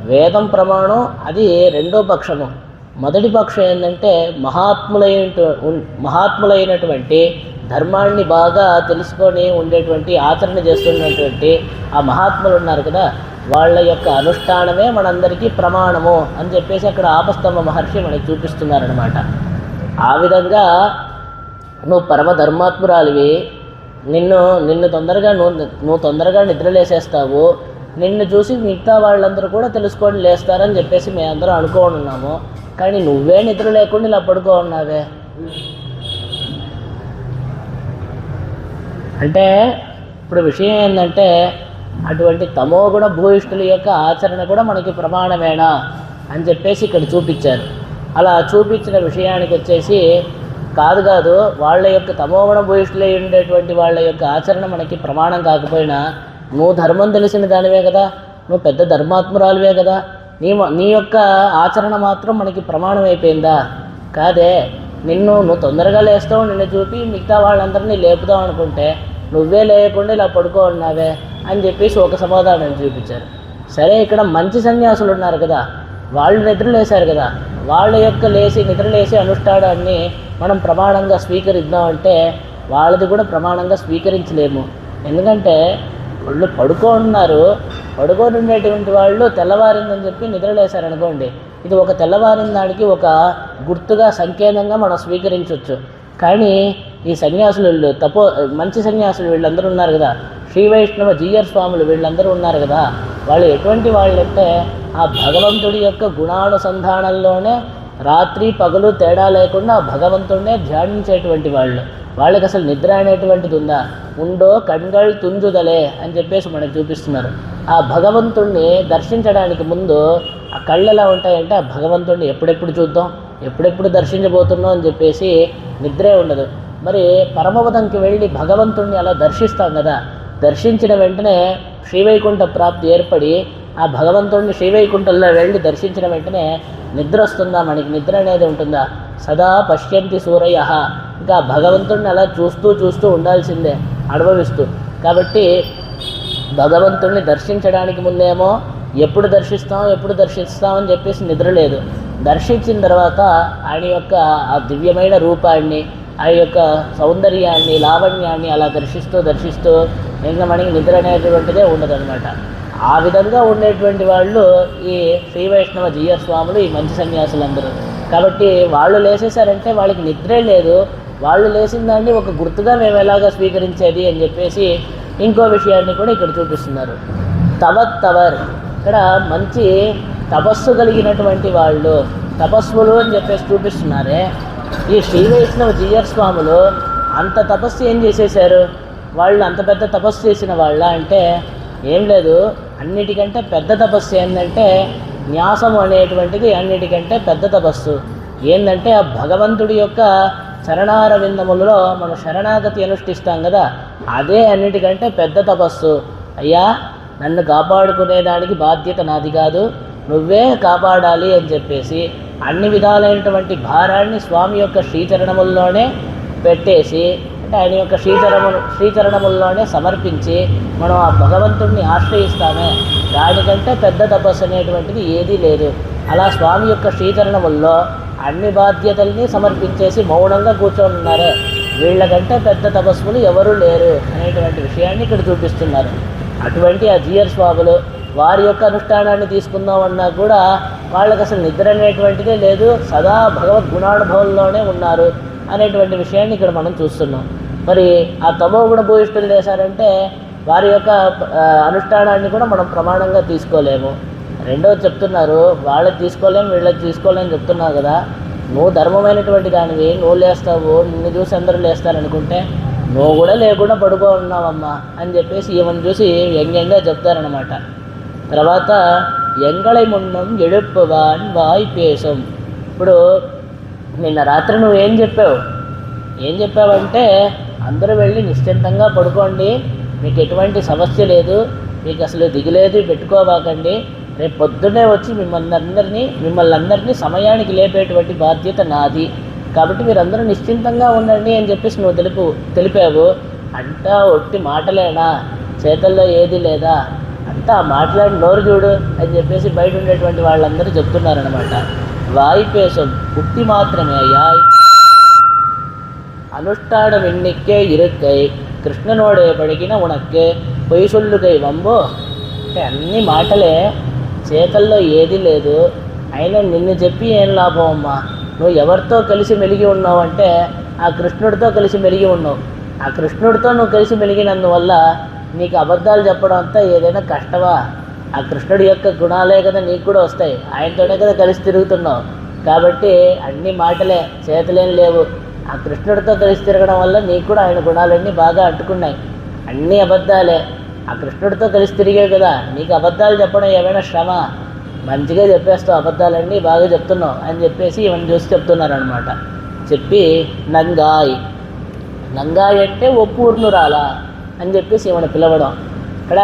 వేదం ప్రమాణం, అది రెండో పక్షము. మొదటి పక్షం ఏంటంటే మహాత్ములైనటువంటి ధర్మాన్ని బాగా తెలుసుకొని ఉండేటువంటి ఆచరణ చేస్తున్నటువంటి ఆ మహాత్ములు ఉన్నారు కదా, వాళ్ళ యొక్క అనుష్ఠానమే మనందరికీ ప్రమాణము అని చెప్పేసి అక్కడ ఆపస్తంభ మహర్షి మనకి చూపిస్తున్నారనమాట. ఆ విధంగా నువ్వు పరమధర్మాత్మురాలివి, నిన్ను తొందరగా నువ్వు తొందరగా నిద్రలేసేస్తావు, నిన్ను చూసి మిగతా వాళ్ళందరూ కూడా తెలుసుకొని లేస్తారని చెప్పేసి మేమందరం అనుకోని ఉన్నాము. కానీ నువ్వే నిద్ర లేకుండా ఇలా పడుకో ఉన్నావే అంటే ఇప్పుడు విషయం ఏంటంటే అటువంటి తమోగుణ భూయిష్ఠుల యొక్క ఆచరణ కూడా మనకి ప్రమాణమేనా అని చెప్పేసి ఇక్కడ చూపించారు. అలా చూపించిన విషయానికి వచ్చేసి కాదు వాళ్ళ యొక్క తమోగుణ భూయిష్ఠులై ఉండేటువంటి వాళ్ళ యొక్క ఆచరణ మనకి ప్రమాణం కాకపోయినా నువ్వు ధర్మం తెలిసిన దానివే కదా, నువ్వు పెద్ద ధర్మాత్మురాలువే కదా, నీ యొక్క ఆచరణ మాత్రం మనకి ప్రమాణం అయిపోయిందా? కాదే. నువ్వు తొందరగా లేస్తావు, నిన్ను చూపి మిగతా వాళ్ళందరినీ లేపుదాం అనుకుంటే నువ్వే లేకుండా ఇలా పడుకో ఉన్నావే అని చెప్పేసి ఒక సమాధానం చూపించారు. సరే, ఇక్కడ మంచి సన్యాసులు ఉన్నారు కదా, వాళ్ళు నిద్రలేశారు కదా, వాళ్ళ యొక్క నిద్రలేసి అనుష్ఠానాన్ని మనం ప్రమాణంగా స్వీకరిద్దామంటే వాళ్ళది కూడా ప్రమాణంగా స్వీకరించలేము. ఎందుకంటే వాళ్ళు పడుకొని ఉండేటువంటి వాళ్ళు తెల్లవారిందని చెప్పి నిద్రలేశారనుకోండి, ఇది ఒక తెల్లవారిన దానికి ఒక గుర్తుగా సంకేతంగా మనం స్వీకరించవచ్చు. కానీ ఈ సన్యాసులు మంచి సన్యాసులు వీళ్ళందరూ ఉన్నారు కదా, శ్రీ వైష్ణవ జీయర్ స్వాములు వీళ్ళందరూ ఉన్నారు కదా, వాళ్ళు ఎటువంటి వాళ్ళంటే ఆ భగవంతుడి యొక్క గుణానుసంధానంలోనే రాత్రి పగలు తేడా లేకుండా భగవంతుడినే ధ్యానించేటువంటి వాళ్ళకి అసలు నిద్ర అనేటువంటిది ఉందో కణ్గళ్ తుంజుదలే అని చెప్పేసి మనకు చూపిస్తున్నారు. ఆ భగవంతుణ్ణి దర్శించడానికి ముందు ఆ కళ్ళు ఎలా ఉంటాయంటే ఆ భగవంతుడిని ఎప్పుడెప్పుడు చూద్దాం, ఎప్పుడెప్పుడు దర్శించబోతున్నాం అని చెప్పేసి నిద్రే ఉండదు. మరి పరమపదంకి వెళ్ళి భగవంతుణ్ణి అలా దర్శిస్తాం కదా, దర్శించిన వెంటనే శ్రీవైకుంఠ ప్రాప్తి ఏర్పడి ఆ భగవంతుడిని శ్రీవైకుంఠంలో వెళ్ళి దర్శించిన వెంటనే నిద్ర వస్తుందా? మనకి నిద్ర అనేది ఉంటుందా? సదా పశ్యంతి సూరయ. ఇంకా భగవంతుడిని అలా చూస్తూ ఉండాల్సిందే, అనుభవిస్తూ. కాబట్టి భగవంతుడిని దర్శించడానికి ముందేమో ఎప్పుడు దర్శిస్తామని చెప్పేసి నిద్ర లేదు. దర్శించిన తర్వాత ఆయన యొక్క ఆ దివ్యమైన రూపాన్ని, ఆయన యొక్క సౌందర్యాన్ని, లావణ్యాన్ని అలా దర్శిస్తూ ఇంకా మనకి నిద్ర అనేటువంటిదే ఉండదన్నమాట. ఆ విధంగా ఉండేటువంటి వాళ్ళు ఈ శ్రీ వైష్ణవ జీయర్ స్వాములు, ఈ మంచి సన్యాసులందరూ. కాబట్టి వాళ్ళు లేసేసారంటే వాళ్ళకి నిద్రే లేదు, వాళ్ళు లేచిన దాన్ని ఒక గుర్తుగా మేము ఎలాగా స్వీకరించేది అని చెప్పేసి ఇంకో విషయాన్ని కూడా ఇక్కడ చూపిస్తున్నారు. తవర్, ఇక్కడ మంచి తపస్సు కలిగినటువంటి వాళ్ళు, తపస్సులు అని చెప్పేసి చూపిస్తున్నారే. ఈ శ్రీ వైష్ణవ జీయర్ స్వాములు అంత తపస్సు ఏం చేసేసారు? వాళ్ళు అంత పెద్ద తపస్సు చేసిన వాళ్ళ అంటే ఏం లేదు. అన్నిటికంటే పెద్ద తపస్సు ఏంటంటే న్యాసము అనేటువంటిది అన్నిటికంటే పెద్ద తపస్సు. ఏంటంటే ఆ భగవంతుడి యొక్క చరణారవిందములలో మనం శరణాగతి అనుష్ఠిస్తాం కదా, అదే అన్నిటికంటే పెద్ద తపస్సు. అయ్యా, నన్ను కాపాడుకునేదానికి బాధ్యత నాది కాదు, నువ్వే కాపాడాలి అని చెప్పేసి అన్ని విధాలైనటువంటి భారాన్ని స్వామి యొక్క శ్రీచరణముల్లోనే పెట్టేసి, అంటే ఆయన యొక్క శ్రీచరణముల్లోనే సమర్పించి మనం ఆ భగవంతుడిని ఆశ్రయిస్తామే, దానికంటే పెద్ద తపస్సు అనేటువంటిది ఏదీ లేదు. అలా స్వామి యొక్క శ్రీచరణముల్లో అన్ని బాధ్యతల్ని సమర్పించేసి మౌనంగా కూర్చొని ఉన్నారే, వీళ్ళకంటే పెద్ద తపస్సులు ఎవరూ లేరు అనేటువంటి విషయాన్ని ఇక్కడ చూపిస్తున్నారు. అటువంటి ఆ జీయర్ స్వాములు వారి యొక్క అనుష్ఠానాన్ని తీసుకుందామన్నా కూడా వాళ్ళకి అసలు నిద్ర అనేటువంటిదే లేదు, సదా భగవద్గుణానుభవంలోనే ఉన్నారు అనేటువంటి విషయాన్ని ఇక్కడ మనం చూస్తున్నాం. మరి ఆ తమోగుణ భూయిష్ఠులు చేశారంటే వారి యొక్క అనుష్ఠానాన్ని కూడా మనం ప్రమాణంగా తీసుకోలేము. రెండోది చెప్తున్నారు, వాళ్ళకి తీసుకోలేము వీళ్ళకి తీసుకోలేమని చెప్తున్నావు కదా, నువ్వు ధర్మమైనటువంటి దానివి, నువ్వు లేస్తావు, నిన్ను చూసి అందరూ లేస్తారనుకుంటే నువ్వు కూడా లేకుండా పడుకో ఉన్నావమ్మా అని చెప్పేసి ఈమెను చూసి వ్యంగ్యంగా చెప్తారనమాట. తర్వాత ఎంగళై మున్నం ఎడుప్పవాన్ వాయిపేశం. ఇప్పుడు నిన్న రాత్రి నువ్వేం చెప్పావంటే అందరూ వెళ్ళి నిశ్చింతంగా పడుకోండి, మీకు ఎటువంటి సమస్య లేదు, మీకు అసలు దిగులేదు పెట్టుకోవాకండి, రేపు పొద్దున్నే వచ్చి మిమ్మల్ని అందరినీ సమయానికి లేపేటువంటి బాధ్యత నాది, కాబట్టి మీరందరూ నిశ్చింతంగా ఉండండి అని చెప్పేసి నువ్వు తెలిపావు. అంతా ఒట్టి మాటలేనా, చేతల్లో ఏది లేదా, అంతా మాట్లాడి నోరు చూడు అని చెప్పేసి బయట ఉండేటువంటి వాళ్ళందరూ చెప్తున్నారనమాట. వాయిపేశం ఉక్తి మాత్రమే యాయ్ అనుష్ఠానం ఎన్నికే ఇరుక్కై కృష్ణనోడే పడిగిన ఉనక్కే పొయ్యిసొల్లుకై వంబో. అంటే అన్ని మాటలే, చేతల్లో ఏది లేదు, అయినా నిన్ను చెప్పి ఏం లాభం అమ్మా, నువ్వు ఎవరితో కలిసి మెలిగి ఉన్నావు అంటే ఆ కృష్ణుడితో కలిసి మెలిగి ఉన్నావు. ఆ కృష్ణుడితో నువ్వు కలిసి మెలిగినందువల్ల నీకు అబద్ధాలు చెప్పడం అంతా ఏదైనా కష్టమా? ఆ కృష్ణుడి యొక్క గుణాలే కదా నీకు కూడా వస్తాయి, ఆయనతోనే కదా కలిసి తిరుగుతున్నావు. కాబట్టి అన్ని మాటలే, చేతలేం లేవు. ఆ కృష్ణుడితో కలిసి తిరగడం వల్ల నీకు కూడా ఆయన గుణాలన్నీ బాగా అంటుకున్నాయి. అన్నీ అబద్ధాలే, ఆ కృష్ణుడితో కలిసి తిరిగే కదా, నీకు అబద్ధాలు చెప్పడం ఏమైనా శ్రమ? మంచిగా చెప్పేస్తావు, అబద్ధాలన్నీ బాగా చెప్తున్నావు అని చెప్పేసి ఇవన్నీ చూసి చెప్తున్నారనమాట. చెప్పి నంగాయ్ అంటే ఓ పూర్ణురాలా అని చెప్పేసి ఇవన్నీ పిలవడం. ఇక్కడ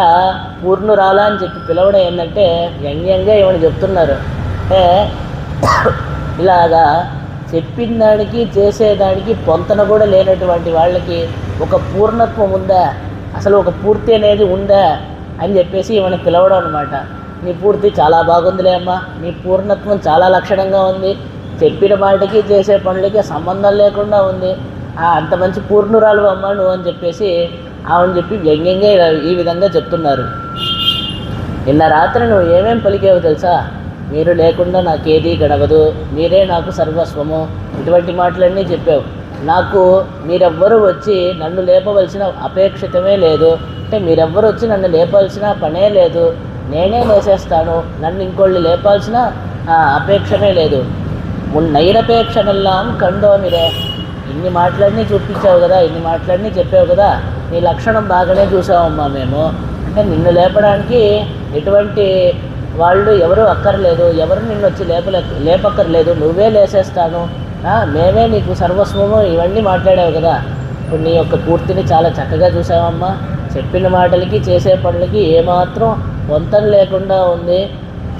పూర్ణురాలా అని చెప్పి పిలవడం ఏంటంటే వ్యంగ్యంగా ఇవన్నీ చెప్తున్నారు. అంటే ఇలాగా చెప్పిన దానికి చేసేదానికి పొంతన కూడా లేనటువంటి వాళ్ళకి ఒక పూర్ణత్వం ఉందా, అసలు ఒక పూర్తి అనేది ఉందా అని చెప్పేసి ఇవన్నీ పిలవడం అనమాట. నీ పూర్తి చాలా బాగుందిలే అమ్మా, నీ పూర్ణత్వం చాలా లక్షణంగా ఉంది, చెప్పిన మాటకి చేసే పనులకి సంబంధం లేకుండా ఉంది, అంత మంచి పూర్ణురాలు అమ్మ నువ్వు అని చెప్పేసి ఆమెను చెప్పి వ్యంగ్యంగా ఈ విధంగా చెప్తున్నారు. నిన్న రాత్రి నువ్వు ఏమేం పలికేవో తెలుసా, మీరు లేకుండా నాకేదీ గడవదు, మీరే నాకు సర్వస్వము, ఇటువంటి మాటలన్నీ చెప్పావు. నాకు మీరెవ్వరూ వచ్చి నన్ను లేపవలసిన అపేక్షితమే లేదు, అంటే మీరెవ్వరు వచ్చి నన్ను లేపాల్సిన పనే లేదు, నేనే లేసేస్తాను, నన్ను ఇంకోళ్ళు లేపాల్సిన అపేక్షనే లేదు. నైరపేక్షనెల్లాం కండో మీరే. ఇన్ని మాటలన్నీ చూపించావు కదా, ఇన్ని మాటలన్నీ చెప్పావు కదా, నీ లక్షణం బాగానే చూసామమ్మా మేము. అంటే నిన్ను లేపడానికి ఎటువంటి వాళ్ళు ఎవరు అక్కర్లేదు, ఎవరు నిన్ను వచ్చి లేపక్కర్లేదు, నువ్వే లేసేస్తాను, మేమే నీకు సర్వస్వము, ఇవన్నీ మాట్లాడావు కదా. ఇప్పుడు నీ యొక్క పూర్తిని చాలా చక్కగా చూసావమ్మా, చెప్పిన మాటలకి చేసే పనులకి ఏమాత్రం వంతన లేకుండా ఉంది,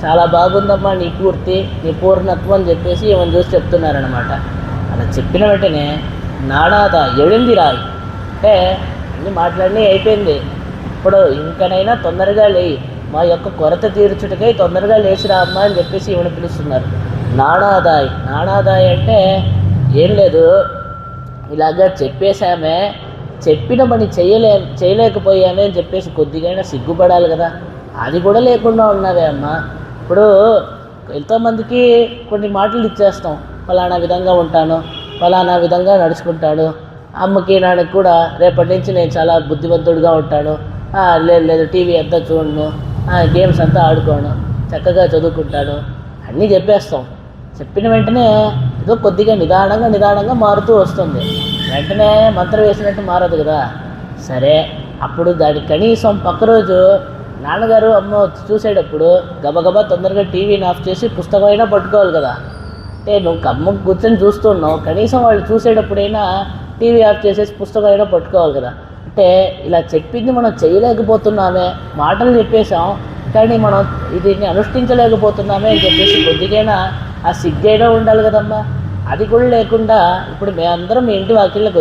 చాలా బాగుందమ్మా నీ పూర్తి, నీ పూర్ణత్వం అని చెప్పేసి ఇవన్నీ చూసి చెప్తున్నారనమాట. అలా చెప్పిన వెంటనే నాడాద ఎడింది రాయి, అంటే అన్ని మాటలన్నీ అయిపోయింది, ఇప్పుడు ఇంకనైనా తొందరగా లేయి, మా యొక్క కొరత తీర్చుటకై తొందరగా లేచిరా అమ్మా అని చెప్పేసి ఇవన్నీ పిలుస్తున్నారు. నాడాదాయ్ అంటే ఏం లేదు, ఇలాగా చెప్పేశామే, చెప్పిన పని చేయలేకపోయామే అని చెప్పేసి కొద్దిగైనా సిగ్గుపడాలి కదా, అది కూడా లేకుండా ఉన్నావే అమ్మా. ఇప్పుడు ఎంతోమందికి కొన్ని మాటలు ఇచ్చేస్తాం, ఫలానా విధంగా ఉంటాను, ఫలానా విధంగా నడుచుకుంటాను, అమ్మకి నాన్నకి కూడా రేపటి నుంచి నేను చాలా బుద్ధిమంతుడిగా ఉంటాను, లేదు టీవీ అంతా చూడను, గేమ్స్ అంతా ఆడుకోను, చక్కగా చదువుకుంటాను, అన్నీ చెప్పేస్తాం. చెప్పిన వెంటనే ఏదో కొద్దిగా నిదానంగా మారుతూ వస్తుంది, వెంటనే మంత్రం వేసినట్టు మారదు కదా. సరే, అప్పుడు దానికి కనీసం పక్క రోజు నాన్నగారు అమ్మ చూసేటప్పుడు గబగబా తొందరగా టీవీని ఆఫ్ చేసి పుస్తకం అయినా పట్టుకోవాలి కదా. అంటే నువ్వు కమ్మకు కూర్చొని చూస్తున్నావు, కనీసం వాళ్ళు చూసేటప్పుడైనా టీవీ ఆఫ్ చేసేసి పుస్తకం అయినా పట్టుకోవాలి కదా. అంటే ఇలా చెప్పింది మనం చేయలేకపోతున్నామే, మాటలు చెప్పేశాం కానీ మనం దీన్ని అనుష్ఠించలేకపోతున్నామే అని చెప్పేసి కొద్దిగైనా ఆ సిగ్గైనా ఉండాలి కదమ్మా. అది కూడా లేకుండా ఇప్పుడు మేమందరం మీ ఇంటి వాకిళ్ళకి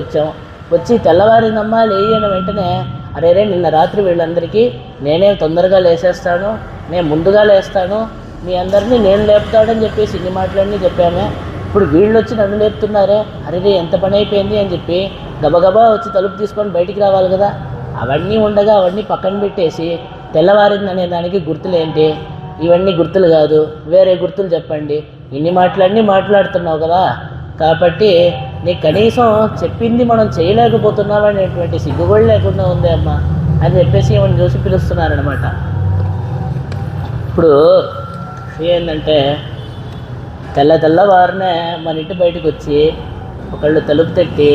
వచ్చి తెల్లవారిందమ్మా లేయన వెంటనే అరే నిన్న రాత్రి వీళ్ళందరికీ నేనే తొందరగా లేసేస్తాను, నేను ముందుగా లేస్తాను, మీ అందరినీ నేను లేపుతాడని చెప్పేసి ఇన్ని మాటలన్నీ చెప్పామే, ఇప్పుడు వీళ్ళు వచ్చి నన్ను లేపుతున్నారే, అరే ఎంత పని అయిపోయింది అని చెప్పి గబగబా వచ్చి తలుపు తీసుకొని బయటికి రావాలి కదా. అవన్నీ ఉండగా అవన్నీ పక్కన పెట్టేసి తెల్లవారింది అనే దానికి గుర్తులేంటి, ఇవన్నీ గుర్తులు కాదు, వేరే గుర్తులు చెప్పండి, ఇన్ని మాటలన్నీ మాట్లాడుతున్నావు కదా, కాబట్టి నీకు కనీసం చెప్పింది మనం చేయలేకపోతున్నామనేటువంటి సిగ్గు కూడా లేకుండా ఉంది అమ్మ అని చెప్పేసి ఏమని చూసి పిలుస్తున్నారనమాట. ఇప్పుడు ఏంటంటే తెల్లవారినే మన ఇంటి బయటకు వచ్చి ఒకళ్ళు తలుపు తట్టి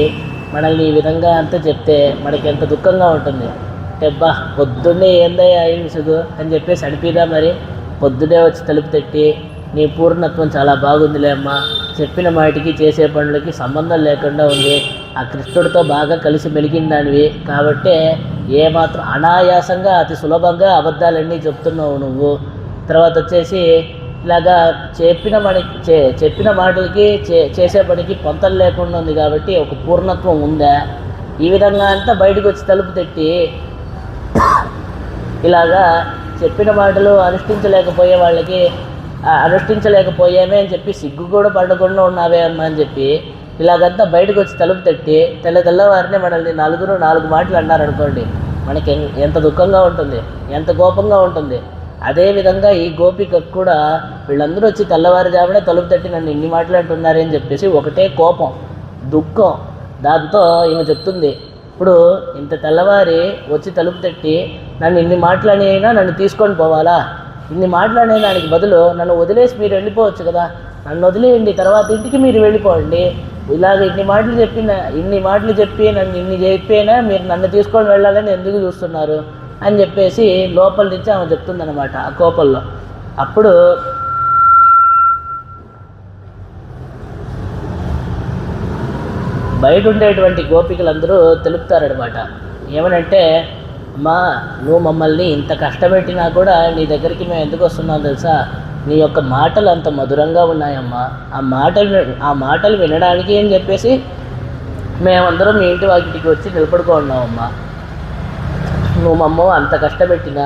మనల్ని ఈ విధంగా అంతా చెప్తే మనకి ఎంత దుఃఖంగా ఉంటుంది. బా పొద్దున్నే ఏందయ్యా విసుగు అని చెప్పేసి అనిపిదా మరి. పొద్దున్నే వచ్చి తలుపు తట్టి నీ పూర్ణత్వం చాలా బాగుందిలే అమ్మా, చెప్పిన మాటికి చేసే పనులకి సంబంధం లేకుండా ఉంది, ఆ కృష్ణుడితో బాగా కలిసి మెలిగిన దానివి కాబట్టే ఏమాత్రం అనాయాసంగా అతి సులభంగా అబద్ధాలన్నీ చెప్తున్నావు నువ్వు. తర్వాత వచ్చేసి ఇలాగా చెప్పిన మాటలకి చేసే పనికి పొంతలు లేకుండా ఉంది కాబట్టి ఒక పూర్ణత్వం ఉందా. ఈ విధంగా అంతా బయటకు వచ్చి తలుపు తట్టి ఇలాగా చెప్పిన మాటలు అనుష్ఠించలేకపోయే వాళ్ళకి అనుష్ఠించలేకపోయామే అని చెప్పి సిగ్గు కూడా పడకుండా ఉన్నావే అమ్మా అని చెప్పి ఇలాగంతా బయటకు వచ్చి తలుపు తట్టి తెల్లవారినే మనల్ని నాలుగు మాటలు అన్నారనుకోండి, మనకి ఎంత దుఃఖంగా ఉంటుంది, ఎంత కోపంగా ఉంటుంది. అదేవిధంగా ఈ గోపికకు కూడా వీళ్ళందరూ వచ్చి తెల్లవారుజామునే తలుపు తట్టి నన్ను ఇన్ని మాటలు అంటున్నారని చెప్పేసి ఒకటే కోపం, దుఃఖం. దాంతో ఈమె చెప్తుంది, ఇప్పుడు ఇంత తెల్లవారి వచ్చి తలుపు తట్టి నన్ను ఇన్ని మాటలనైనా నన్ను తీసుకొని పోవాలా, ఇన్ని మాటలనే దానికి బదులు నన్ను వదిలేసి మీరు వెళ్ళిపోవచ్చు కదా, నన్ను వదిలేయండి, తర్వాత ఇంటికి మీరు వెళ్ళిపోండి. ఇలాగ ఇన్ని మాటలు చెప్పి నన్ను ఇన్ని చెప్పినా మీరు నన్ను తీసుకొని వెళ్ళాలని ఎందుకు చూస్తున్నారు అని చెప్పేసి లోపల నుంచి ఆమె చెప్తుందన్నమాట ఆ కోపంలో. అప్పుడు బయట ఉండేటువంటి గోపికలందరూ తెలుపుతారనమాట. ఏమనంటే, అమ్మా నువ్వు మమ్మల్ని ఇంత కష్టపెట్టినా కూడా నీ దగ్గరికి మేము ఎందుకు వస్తున్నాం తెలుసా, నీ యొక్క మాటలు అంత మధురంగా ఉన్నాయమ్మా, ఆ మాటలు వినడానికి అని చెప్పేసి మేమందరం మీ ఇంటి వాకిటికి వచ్చి నిలబడుకో ఉన్నామమ్మా. నువ్వు మమ్మ అంత కష్టపెట్టినా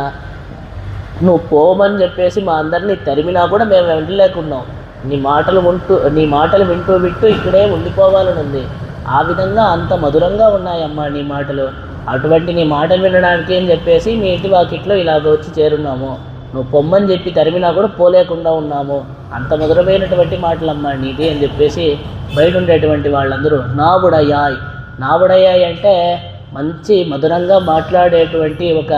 నువ్వు పోమని చెప్పేసి మా అందరినీ తరిమినా కూడా మేము వెళ్ళలేకున్నాం. నీ మాటలు వింటూ ఇక్కడే ఉండిపోవాలని ఉంది. ఆ విధంగా అంత మధురంగా ఉన్నాయమ్మా నీ మాటలు. అటువంటి నీ మాటలు వినడానికి అని చెప్పేసి మీ ఇంటి వాకిట్లో ఇలాగ వచ్చి చేరున్నాము. నువ్వు పొమ్మని చెప్పి తరిమినా కూడా పోలేకుండా ఉన్నాము. అంత మధురమైనటువంటి మాటలమ్మా నీది అని చెప్పేసి బయట ఉండేటువంటి వాళ్ళందరూ నాబుడయ్యాయ్ అంటే మంచి మధురంగా మాట్లాడేటువంటి ఒక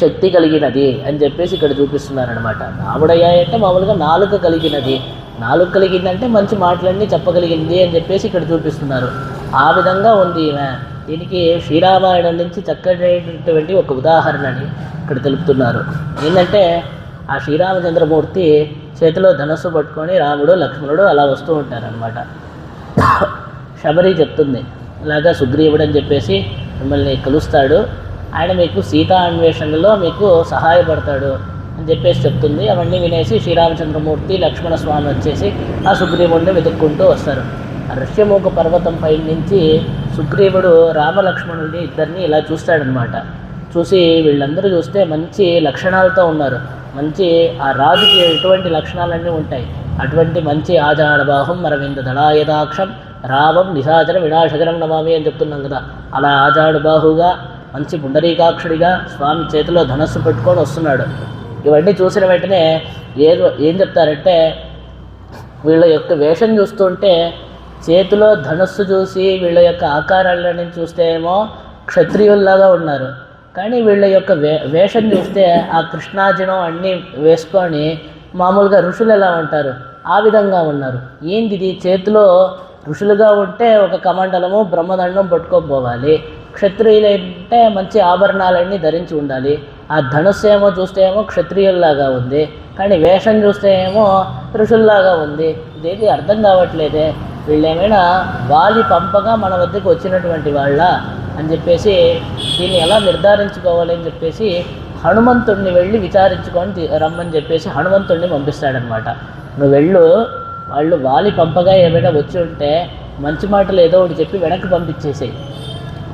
శక్తి కలిగినది అని చెప్పేసి ఇక్కడ చూపిస్తున్నారనమాట. నాబుడయ్యాయ్ అంటే మామూలుగా నాలుక కలిగిందంటే మంచి మాటలన్నీ చెప్పగలిగింది అని చెప్పేసి ఇక్కడ చూపిస్తున్నారు. ఆ విధంగా ఉంది ఈమె. దీనికి శ్రీరామాయణం నుంచి చక్కటి ఒక ఉదాహరణని ఇక్కడ తెలుపుతున్నారు. ఏంటంటే ఆ శ్రీరామచంద్రమూర్తి చేతిలో ధనస్సు పట్టుకొని రాముడు లక్ష్మణుడు అలా వస్తూ ఉంటారనమాట. శబరి చెప్తుంది, ఇలాగా సుగ్రీవుడు అని చెప్పేసి మిమ్మల్ని కలుస్తాడు, ఆయన మీకు సీతా అన్వేషణలో మీకు సహాయపడతాడు అని చెప్పేసి చెప్తుంది. అవన్నీ వినేసి శ్రీరామచంద్రమూర్తి లక్ష్మణస్వామి వచ్చేసి ఆ సుగ్రీవుడిని వెతుక్కుంటూ వస్తారు. ఆ ఋష్యమూక పర్వతం పై నుంచి సుగ్రీవుడు రామలక్ష్మణుడిని ఇద్దరిని ఇలా చూస్తాడనమాట. చూసి వీళ్ళందరూ చూస్తే మంచి లక్షణాలతో ఉన్నారు. మంచి ఆ రాజుకి ఎటువంటి లక్షణాలన్నీ ఉంటాయి. అటువంటి మంచి ఆజాడబాహం అరవింద దళాయదాక్షం రామం నిశాచర వినాశకరం నమామి అని చెప్తున్నాం కదా, అలా ఆజాడుబాహుగా మంచి పుండరీకాక్షుడిగా స్వామి చేతిలో ధనస్సు పెట్టుకొని వస్తున్నాడు. ఇవన్నీ చూసిన వెంటనే ఏం చెప్తారంటే, వీళ్ళ యొక్క వేషం చూస్తుంటే చేతిలో ధనస్సు చూసి వీళ్ళ యొక్క ఆకారాలని చూస్తే ఏమో క్షత్రియుల్లాగా ఉన్నారు, కానీ వీళ్ళ యొక్క వేషం చూస్తే ఆ కృష్ణార్జునం అన్నీ వేసుకొని మామూలుగా ఋషులు ఎలా ఉంటారు ఆ విధంగా ఉన్నారు. ఏంటిది, చేతిలో ఋషులుగా ఉంటే ఒక కమండలము బ్రహ్మదండం పట్టుకొని పోవాలి, క్షత్రియులంటే మంచి ఆభరణాలన్నీ ధరించి ఉండాలి. ఆ ధనుస్సు ఏమో చూస్తే ఏమో క్షత్రియుల్లాగా ఉంది, కానీ వేషం చూస్తే ఏమో ఋషుల్లాగా ఉంది. ఇదేది అర్థం కావట్లేదే, వీళ్ళేమైనా వాలి పంపగా మన వద్దకు వచ్చినటువంటి వాళ్ళ అని చెప్పేసి దీన్ని ఎలా నిర్ధారించుకోవాలి అని చెప్పేసి హనుమంతుడిని వెళ్ళి విచారించుకొని రమ్మని చెప్పేసి హనుమంతుడిని పంపిస్తాడనమాట. నువ్వు వెళ్ళు, వాళ్ళు వాలి పంపగా ఏమైనా వచ్చి ఉంటే మంచి మాటలు ఏదో ఒకటి చెప్పి వెనక్కి పంపించేసేయి.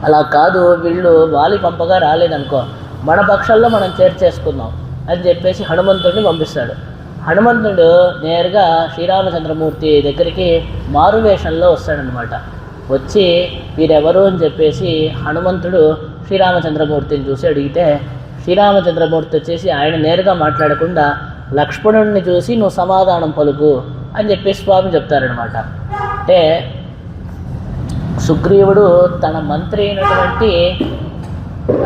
అలా కాదు, వీళ్ళు వాలి పంపగా రాలేదనుకో మన పక్షంలో మనం చేర్చేసుకుందాం అని చెప్పేసి హనుమంతుడిని పంపిస్తాడు. హనుమంతుడు నేరుగా శ్రీరామచంద్రమూర్తి దగ్గరికి మారువేషంలో వస్తాడనమాట. వచ్చి వీరెవరు అని చెప్పేసి హనుమంతుడు శ్రీరామచంద్రమూర్తిని చూసి అడిగితే శ్రీరామచంద్రమూర్తి వచ్చేసి ఆయన నేరుగా మాట్లాడకుండా లక్ష్మణుడిని చూసి నువ్వు సమాధానం పలుకు అని చెప్పేసి స్వామి చెప్తారనమాట. అంటే సుగ్రీవుడు తన మంత్రి అయినటువంటి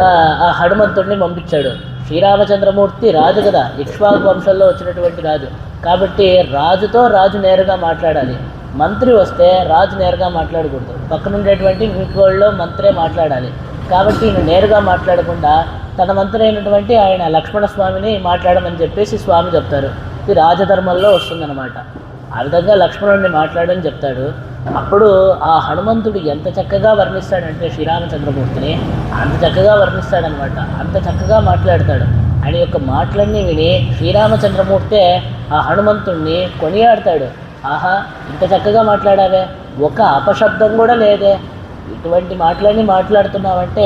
ఆ హనుమంతుడిని పంపించాడు. శ్రీరామచంద్రమూర్తి రాజు కదా, ఇక్ష్వాకు వంశంలో వచ్చినటువంటి రాజు కాబట్టి రాజుతో రాజు నేరుగా మాట్లాడాలి. మంత్రి వస్తే రాజు నేరుగా మాట్లాడకూడదు, పక్కనుండేటువంటి ఇంకోళ్ళు మంత్రే మాట్లాడాలి. కాబట్టి ఈయన నేరుగా మాట్లాడకుండా తన మంత్రి అయినటువంటి ఆయన లక్ష్మణస్వామిని మాట్లాడమని చెప్పేసి స్వామి చెప్తారు. ఇది రాజధర్మంలో వస్తుందన్నమాట. ఆ విధంగా లక్ష్మణుడిని మాట్లాడని చెప్తాడు. అప్పుడు ఆ హనుమంతుడు ఎంత చక్కగా వర్ణిస్తాడంటే శ్రీరామచంద్రమూర్తిని అంత చక్కగా వర్ణిస్తాడనమాట. అంత చక్కగా మాట్లాడతాడు. ఆయన యొక్క మాటలన్నీ విని శ్రీరామచంద్రమూర్తే ఆ హనుమంతుడిని కొనియాడతాడు. ఆహా, ఇంత చక్కగా మాట్లాడావే, ఒక అపశబ్దం కూడా లేదే, ఇటువంటి మాటలన్నీ మాట్లాడుతున్నావంటే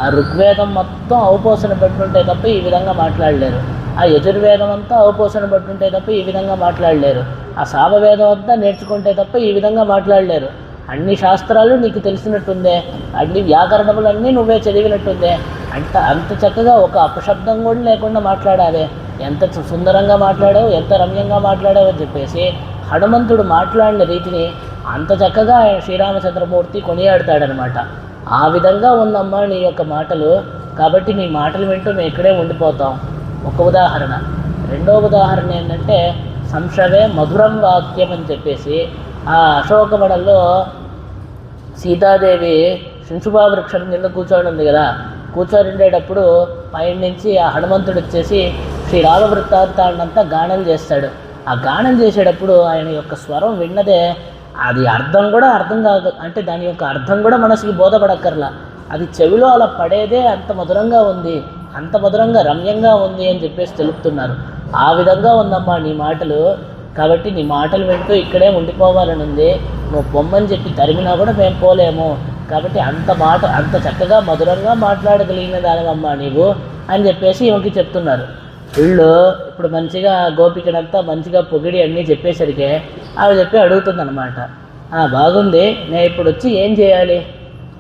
ఆ ఋగ్వేదం మొత్తం అవపోసన పెట్టుంటే తప్ప ఈ విధంగా మాట్లాడలేరు, ఆ యజుర్వేదం అంతా అవపోసన పట్టుంటే తప్ప ఈ విధంగా మాట్లాడలేరు, ఆ సామవేదం అంతా నేర్చుకుంటే తప్ప ఈ విధంగా మాట్లాడలేరు, అన్ని శాస్త్రాలు నీకు తెలిసినట్టుందే, అన్ని వ్యాకరణములన్నీ నువ్వే చదివినట్టుందే, అంత చక్కగా ఒక అపశబ్దం కూడా లేకుండా మాట్లాడావే, ఎంత సుందరంగా మాట్లాడావు, ఎంత రమ్యంగా మాట్లాడావు అని చెప్పేసి హనుమంతుడు మాట్లాడిన రీతిని అంత చక్కగా శ్రీరామచంద్రమూర్తి కొనియాడతాడనమాట. ఆ విధంగా ఉందమ్మా నీ యొక్క మాటలు, కాబట్టి నీ మాటలు వింటూ మేము ఇక్కడే ఉండిపోతాం. ఒక ఉదాహరణ. రెండో ఉదాహరణ ఏంటంటే సంశవే మధురం వాక్యం అని చెప్పేసి ఆ అశోకవనంలో సీతాదేవి శింశుభా వృక్షం కింద కూర్చొని ఉంది కదా, కూర్చొని ఉండేటప్పుడు పైన నుంచి ఆ హనుమంతుడు వచ్చేసి శ్రీరామ వృత్తాంతాన్నంతా గానం చేస్తాడు. ఆ గానం చేసేటప్పుడు ఆయన యొక్క స్వరం విన్నదే అది అర్థం కాదు, అంటే దాని యొక్క అర్థం కూడా మనసుకి బోధపడక్కర్లా, అది చెవిలో అలా పడేదే అంత మధురంగా ఉంది, అంత మధురంగా రమ్యంగా ఉంది అని చెప్పేసి తెలుపుతున్నారు. ఆ విధంగా ఉందమ్మా నీ మాటలు, కాబట్టి నీ మాటలు వింటూ ఇక్కడే ఉండిపోవాలని ఉంది, నువ్వు పొమ్మని చెప్పి తరిమినా కూడా మేము పోలేము, కాబట్టి అంత చక్కగా మధురంగా మాట్లాడగలిగిన దానివమ్మా నీవు అని చెప్పేసి ఈమెకి చెప్తున్నారు. వీళ్ళు ఇప్పుడు మంచిగా గోపికనంతా మంచిగా పొగిడి అన్నీ చెప్పేసరికి ఆవిడ చెప్పి అడుగుతుందన్నమాట, బాగుంది, నేను ఇప్పుడు వచ్చి ఏం చేయాలి,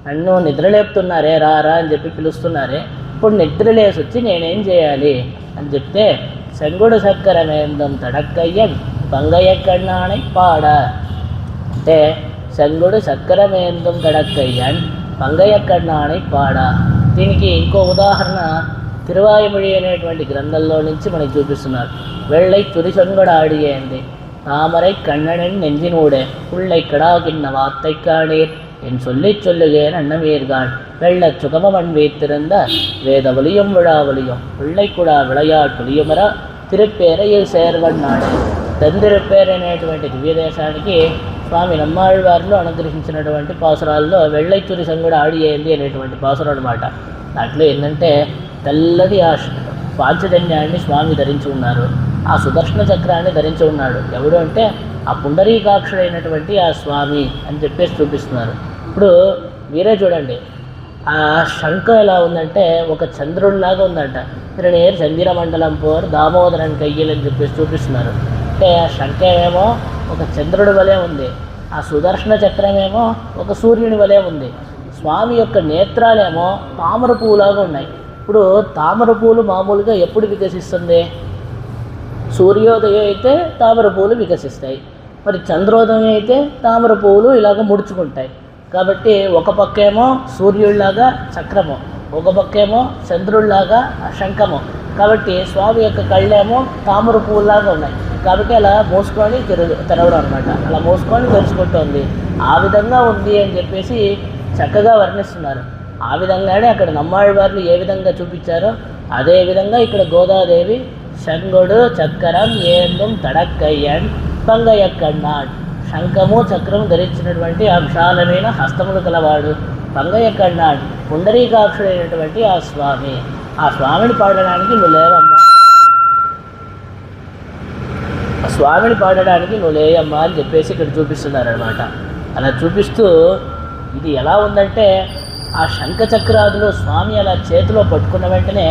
నన్ను నిద్రలేపుతున్నారే రా అని చెప్పి పిలుస్తున్నారే, ఇప్పుడు నిద్రలేసి వచ్చి నేనేం చేయాలి అని చెప్తే செங்கொடு சக்கரமேந்தும் தடக்கையன் பங்கைய கண்ணானை పాడ అంటే செங்கொடு சக்கரமேந்துం தடக்கையன் பங்கைய కన్నాణై పాడ. దీనికి ఇంకో ఉదాహరణ తిరువాయుమొഴി అనేటువంటి గ్రంథంలో నుంచి మనకి చూపిస్తున్నారు. వెள்ளை துரிசொங்கொடு ஆடியேந்தி தாமரை கண்ணனின் நெஞ்சினூடே புள்ளை கிடாகின்ன வார்த்தை காணீர் என் சொல்லிச் சொல்லுகேன் அன்னவீர்கான் வெள்ள சுகமவன் வைத்திருந்த வேதவலியும் விழாவலியும் பிள்ளைக்குడా విళయాటులియుమరా తిరుపేరయ్య சேர்వన్ నాడే. తందిరుపేరు అనేటువంటి దివ్యదేశానికి స్వామి నమ్మాళ్వార్లు అనుగ్రహించినటువంటి పాసురాల్లో వెள்ளై துரிசொங்கொடு ఆడియేంది అనేటువంటి పాసురం అనమాట. దాంట్లో ఏంటంటే తెల్లది ఆ పాంచజన్యాన్ని స్వామి ధరించి ఉన్నారు, ఆ సుదర్శన చక్రాన్ని ధరించి ఉన్నాడు. ఎవడు అంటే ఆ పుండరీకాక్షుడైనటువంటి ఆ స్వామి అని చెప్పేసి చూపిస్తున్నారు. ఇప్పుడు మీరే చూడండి, ఆ శంఖం ఎలా ఉందంటే ఒక చంద్రుడిలాగా ఉందంట. తిరునేరు చందిర మండలం పోర్ దామోదరన్ కయ్యలు అని చెప్పేసి చూపిస్తున్నారు. అంటే ఆ శంఖమేమో ఒక చంద్రుడి వలె ఉంది, ఆ సుదర్శన చక్రమేమో ఒక సూర్యుని వలె ఉంది. స్వామి యొక్క నేత్రాలేమో తామర పువ్వులాగా ఉన్నాయి. ఇప్పుడు తామర పువ్వులు మామూలుగా ఎప్పుడు వికసిస్తుంది? సూర్యోదయం అయితే తామర పువ్వులు వికసిస్తాయి, మరి చంద్రోదయం అయితే తామర పువ్వులు ఇలాగ ముడుచుకుంటాయి. కాబట్టి ఒక పక్కేమో సూర్యుడిలాగా చక్రము, ఒక పక్కేమో చంద్రుడిలాగా శంఖము. కాబట్టి స్వామి యొక్క కళ్ళేమో తామర పువ్వులాగా ఉన్నాయి, కాబట్టి అలా మోసుకొని తెరవడం అనమాట, అలా మోసుకొని తెరుచుకుంటుంది. ఆ విధంగా ఉంది అని చెప్పేసి చక్కగా వర్ణిస్తున్నారు. ఆ విధంగానే అక్కడ నమ్మాళ్వార్లు ఏ విధంగా చూపించారో అదేవిధంగా ఇక్కడ గోదాదేవి శంఖొడు చక్రం ఏందుం తడక్కయ్యన్ పంగయ్య కన్నాడ్, శంఖము చక్రము ధరించినటువంటి ఆ విశాలమైన హస్తములు కలవాడు పంగయ్య కన్నాడ్, పుండరీకాక్షుడైనటువంటి ఆ స్వామి. ఆ స్వామిని పాడడానికి నువ్వు లేవమ్మా, ఆ స్వామిని పాడడానికి నువ్వు లేయమ్మా అని చెప్పేసి ఇక్కడ చూపిస్తున్నారనమాట. అలా చూపిస్తూ ఇది ఎలా ఉందంటే ఆ శంఖచక్రాదులు స్వామి అలా చేతిలో పట్టుకున్న వెంటనే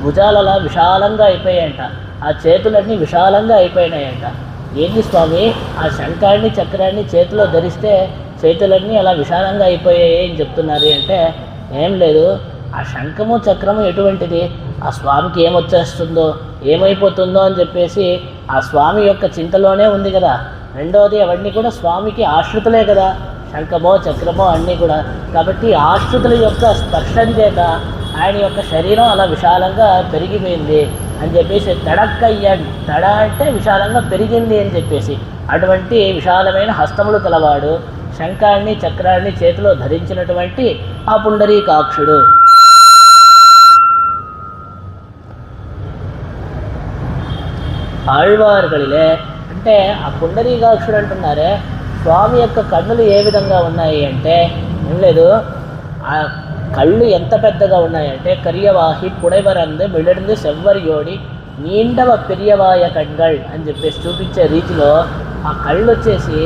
భుజాలు అలా విశాలంగా అయిపోయాయంట, ఆ చేతులన్నీ విశాలంగా అయిపోయినాయంట. ఏంటి స్వామి ఆ శంఖాన్ని చక్రాన్ని చేతిలో ధరిస్తే చేతులన్నీ అలా విశాలంగా అయిపోయాయి అని చెప్తున్నారు అంటే, ఏం లేదు, ఆ శంఖము చక్రము ఎటువంటిది, ఆ స్వామికి ఏమొచ్చేస్తుందో ఏమైపోతుందో అని చెప్పేసి ఆ స్వామి యొక్క చింతలోనే ఉంది కదా. రెండవది అవన్నీ కూడా స్వామికి ఆశ్రితులే కదా, శంఖమో చక్రమో అన్నీ కూడా. కాబట్టి ఆశ్రితుల యొక్క స్పర్శం చేత ఆయన యొక్క శరీరం అలా విశాలంగా పెరిగిపోయింది అని చెప్పేసి తడక్కయ్యాడు. తడ అంటే విశాలంగా పెరిగింది అని చెప్పేసి అటువంటి విశాలమైన హస్తములు కలవాడు, శంఖాన్ని చక్రాన్ని చేతిలో ధరించినటువంటి ఆ పుండరీకాక్షుడు. ఆళ్వార్களிలే అంటే ఆ పుండరీకాక్షుడు అంటున్నారే, స్వామి యొక్క కన్నులు ఏ విధంగా ఉన్నాయి అంటే ఏం లేదు, ఆ కళ్ళు ఎంత పెద్దగా ఉన్నాయంటే కరియవాహి పుడైవరందు మిడర్ந்து సెవ్వరియోడి నీండవ పెరియవాయ కண்கள் అని చెప్పేసి చూపించే రీతిలో ఆ కళ్ళు వచ్చేసి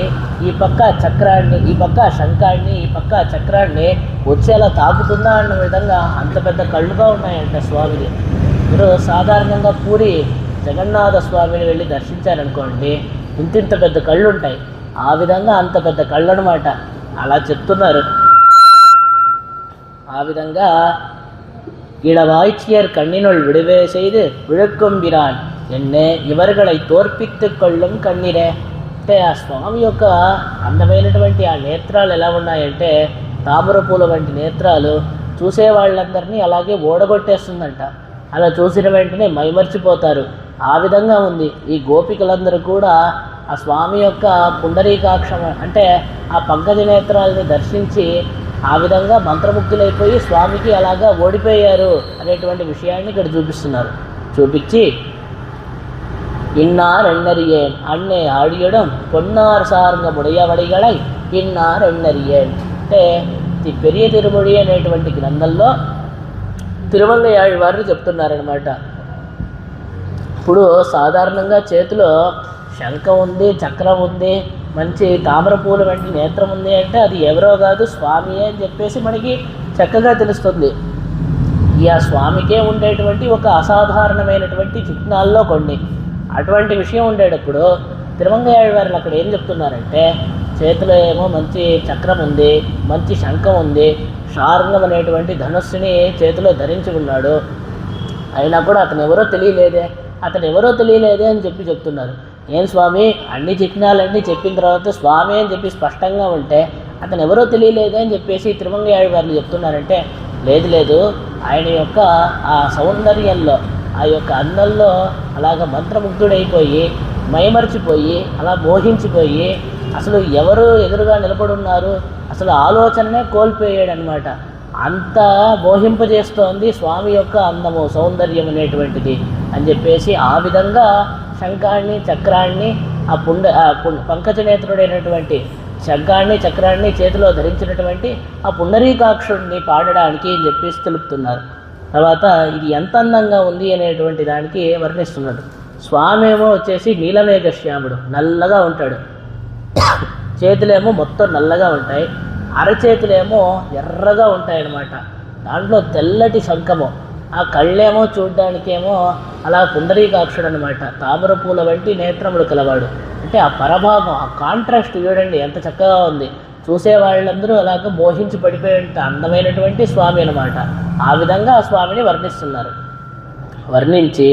ఈ పక్క చక్రాన్ని, ఈ పక్క శంఖాన్ని, ఈ పక్క చక్రాన్ని వచ్చేలా తాకుతుందా అన్న విధంగా అంత పెద్ద కళ్ళుగా ఉన్నాయంట స్వామిని. మీరు సాధారణంగా పూరి జగన్నాథ స్వామిని వెళ్ళి దర్శించారనుకోండి, ఇంతింత పెద్ద కళ్ళు ఉంటాయి. ఆ విధంగా అంత పెద్ద కళ్ళు అనమాట. అలా చెప్తున్నారు. ఆ విధంగా இளவாய்ச்சியர் கண்ணினுள் விடுவே செய்து விழுக்கும்பிரான் ఎన్నే ఇవర్గళై తోర్పిత్తు కొళ్ళం కన్నీరే అంటే ఆ స్వామి యొక్క అందమైనటువంటి ఆ నేత్రాలు ఎలా ఉన్నాయంటే తామర పూల వంటి నేత్రాలు చూసే వాళ్ళందరినీ అలాగే ఓడగొట్టేస్తుందంట. అలా చూసిన వెంటనే మైమర్చిపోతారు. ఆ విధంగా ఉంది. ఈ గోపికలందరూ కూడా ఆ స్వామి యొక్క పుండరీకాక్షం అంటే ఆ పంకజ నేత్రాలని దర్శించి ఆ విధంగా మంత్రముగ్ధులైపోయి స్వామికి అలాగా ఓడిపోయారు అనేటువంటి విషయాన్ని ఇక్కడ చూపిస్తున్నారు. చూపించి ఇన్నార్ ఎన్నరియேன் అన్నే ఆడియడం పొన్నార్ సారంగ ముడయవడిగళై ఇన్నార్ ఎన్నరియேன் అంటే పెరియ తిరుమొഴി అనేటువంటి గ్రంథంలో తిరుమంగయాళ్వారు చెప్తున్నారనమాట. ఇప్పుడు సాధారణంగా చేతిలో శంఖం ఉంది, చక్రం ఉంది, మంచి తామరపూల వంటి నేత్రం ఉంది అంటే అది ఎవరో కాదు స్వామి అని చెప్పేసి మనకి చక్కగా తెలుస్తుంది. ఈ ఆ స్వామికే ఉండేటువంటి ఒక అసాధారణమైనటువంటి చిహ్నాల్లో కొన్ని అటువంటి విషయం ఉండేటప్పుడు తిరుమంగయాళ్వారు అక్కడ ఏం చెప్తున్నారంటే చేతిలో ఏమో మంచి చక్రం ఉంది, మంచి శంఖం ఉంది, శార్ంగం అనేటువంటి ధనుస్సుని చేతిలో ధరించి ఉన్నాడు. అయినా కూడా అతను ఎవరో తెలియలేదే అని చెప్తున్నారు. ఏం స్వామి అన్ని చిహ్నాలన్నీ చెప్పిన తర్వాత స్వామి అని చెప్పి స్పష్టంగా ఉంటే అతను ఎవరో తెలియలేదే అని చెప్పేసి తిరుమంగయాళ్వారు చెప్తున్నారంటే లేదు, ఆయన యొక్క ఆ సౌందర్యంలో, ఆ యొక్క అందంలో అలాగ మంత్రముగ్ధుడైపోయి మైమర్చిపోయి అలా మోహించిపోయి అసలు ఎవరు ఎదురుగా నిలబడున్నారు అసలు ఆలోచననే కోల్పోయాడనమాట. అంత మోహింపజేస్తోంది స్వామి యొక్క అందము, సౌందర్యం అనేటువంటిది అని చెప్పేసి ఆ విధంగా శంఖాన్ని చక్రాన్ని ఆ పంకజనేత్రుడైనటువంటి శంఖాన్ని చక్రాన్ని చేతిలో ధరించినటువంటి ఆ పుండరీకాక్షుడిని పాడడానికి అని చెప్పేసి తెలుపుతున్నారు. తర్వాత ఇది ఎంత అందంగా ఉంది అనేటువంటి దానికి వర్ణిస్తున్నాడు. స్వామి ఏమో వచ్చేసి నీలమేఘ శ్యాముడు, నల్లగా ఉంటాడు. చేతులేమో మొత్తం నల్లగా ఉంటాయి, అరచేతులేమో ఎర్రగా ఉంటాయన్నమాట. దాంట్లో తెల్లటి శంఖము, ఆ కళ్ళేమో చూడ్డానికేమో అలా పుండరీకాక్షుడు అనమాట. తామర పూల వంటి నేత్రములు కలవాడు. అంటే ఆ పరభాగం, ఆ కాంట్రాస్ట్ చూడండి ఎంత చక్కగా ఉంది. చూసే వాళ్ళందరూ అలాగ మోహించి పడిపోయేంత అందమైనటువంటి స్వామి అనమాట. ఆ విధంగా ఆ స్వామిని వర్ణిస్తున్నారు. వర్ణించి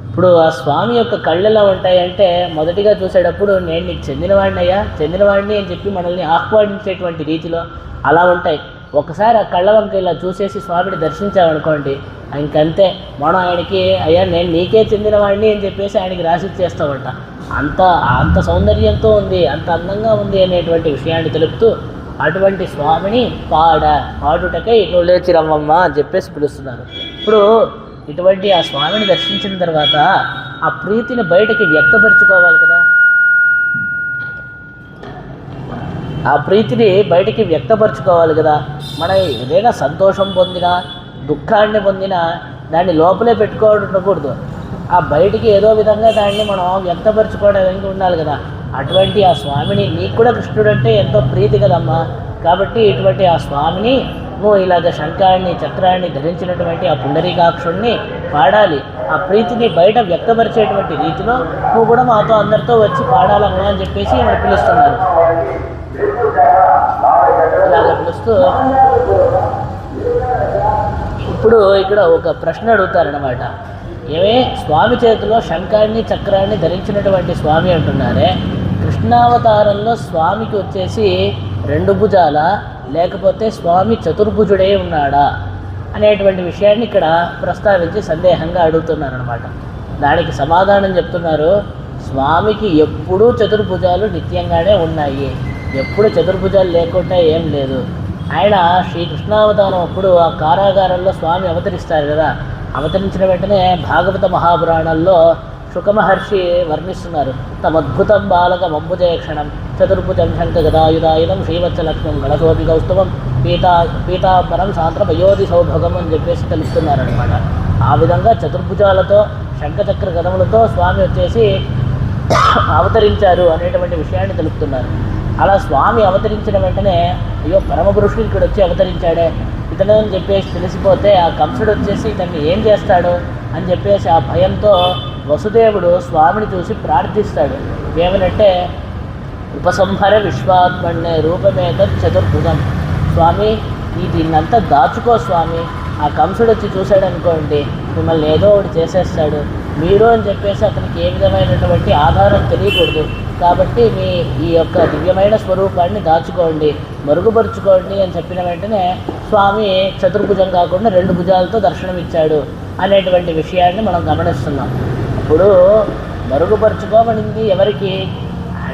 ఇప్పుడు ఆ స్వామి యొక్క కళ్ళు ఎలా ఉంటాయంటే మొదటిగా చూసేటప్పుడు నేను నీకు చెందినవాడిని అని చెప్పి మనల్ని ఆహ్వానించేటువంటి రీతిలో అలా ఉంటాయి. ఒకసారి ఆ కళ్ళ వంక ఇలా చూసేసి స్వామిని దర్శించామనుకోండి, ఇంకంతే మనం ఆయనకి అయ్యా నేను నీకే చెందినవాడిని అని చెప్పేసి ఆయనకి రాసిచ్చేస్తామంట. అంత సౌందర్యంతో ఉంది, అంత అందంగా ఉంది అనేటువంటి విషయాన్ని తెలుపుతూ అటువంటి స్వామిని పాడుటకై నువ్వు లేచి రమ్మమ్మ అని చెప్పేసి పిలుస్తున్నారు. ఇప్పుడు ఇటువంటి ఆ స్వామిని దర్శించిన తర్వాత ఆ ప్రీతిని బయటకి వ్యక్తపరచుకోవాలి కదా. ఆ ప్రీతిని బయటికి వ్యక్తపరచుకోవాలి కదా. మన ఏదైనా సంతోషం పొందినా దుఃఖాన్ని పొందినా దాన్ని లోపలే పెట్టుకోకూడదు. ఆ బయటికి ఏదో విధంగా దాన్ని మనం వ్యక్తపరచుకోవడానికి ఉండాలి కదా. అటువంటి ఆ స్వామిని, నీకు కూడా కృష్ణుడు అంటే ఎంతో ప్రీతి కదమ్మా, కాబట్టి ఇటువంటి ఆ స్వామిని నువ్వు ఇలాగ శంఖాన్ని చక్రాన్ని ధరించినటువంటి ఆ పుండరీకాక్షుడిని పాడాలి. ఆ ప్రీతిని బయట వ్యక్తపరిచేటువంటి రీతిలో నువ్వు కూడా మాతో అందరితో వచ్చి పాడాలమ్మా అని చెప్పేసి మనం పిలుస్తున్నారు. ఇలాగ పిలుస్తూ ఇప్పుడు ఇక్కడ ఒక ప్రశ్న అడుగుతారనమాట. స్వామి చేతిలో శంఖాన్ని చక్రాన్ని ధరించినటువంటి స్వామి అంటున్నారే, కృష్ణావతారంలో స్వామికి వచ్చేసి 2 భుజాల లేకపోతే స్వామి చతుర్భుజుడే ఉన్నాడా అనేటువంటి విషయాన్ని ఇక్కడ ప్రస్తావించి సందేహంగా అడుగుతున్నారనమాట. దానికి సమాధానం చెప్తున్నారు, స్వామికి ఎప్పుడూ చతుర్భుజాలు నిత్యంగానే ఉన్నాయి, ఎప్పుడు చతుర్భుజాలు లేకుండా ఏం లేదు. ఆయన శ్రీకృష్ణావతారం అప్పుడు ఆ కారాగారంలో స్వామి అవతరిస్తారు కదా, అవతరించిన వెంటనే భాగవత మహాపురాణాల్లో శుకమహర్షి వర్ణిస్తున్నారు. తమద్భుతం బాలకం అంబుజయక్షణం చతుర్భుజం శంఖ గదాయుధాయుధం శ్రీవత్సలక్ష్మం గణశోభి కౌస్తుభం పీతాంబరం సాంద్రమయోధి సౌభగం అని చెప్పేసి తెలుస్తున్నారనమాట. ఆ విధంగా చతుర్భుజాలతో శంఖచక్ర గదములతో స్వామి వచ్చేసి అవతరించారు అనేటువంటి విషయాన్ని తెలుపుతున్నారు. అలా స్వామి అవతరించిన వెంటనే అయ్యో పరమపురుషుడు ఇక్కడ వచ్చి అవతరించాడే ఇతను అని చెప్పేసి తెలిసిపోతే ఆ కంసుడు వచ్చేసి ఇతన్ని ఏం చేస్తాడు అని చెప్పేసి ఆ భయంతో వసుదేవుడు స్వామిని చూసి ప్రార్థిస్తాడు. ఏమనంటే ఉపసంహర విశ్వాత్మణ్ణే రూపమేతత్ చతుర్భుజం, స్వామి దీన్నంతా దాచుకో స్వామి, ఆ కంసుడు వచ్చి చూశాడు అనుకోండి మిమ్మల్ని ఏదో ఒకటి చేసేస్తాడు, మీరు అని చెప్పేసి అతనికి ఏ విధమైనటువంటి ఆధారం తెలియకూడదు, కాబట్టి మీ ఈ యొక్క దివ్యమైన స్వరూపాన్ని దాచుకోండి, మరుగుపరుచుకోండి అని చెప్పిన వెంటనే స్వామి చతుర్భుజం కాకుండా 2 భుజాలతో దర్శనమిచ్చాడు అనేటువంటి విషయాన్ని మనం గమనిస్తున్నాం. ఇప్పుడు మరుగుపరుచుకోమనింది ఎవరికి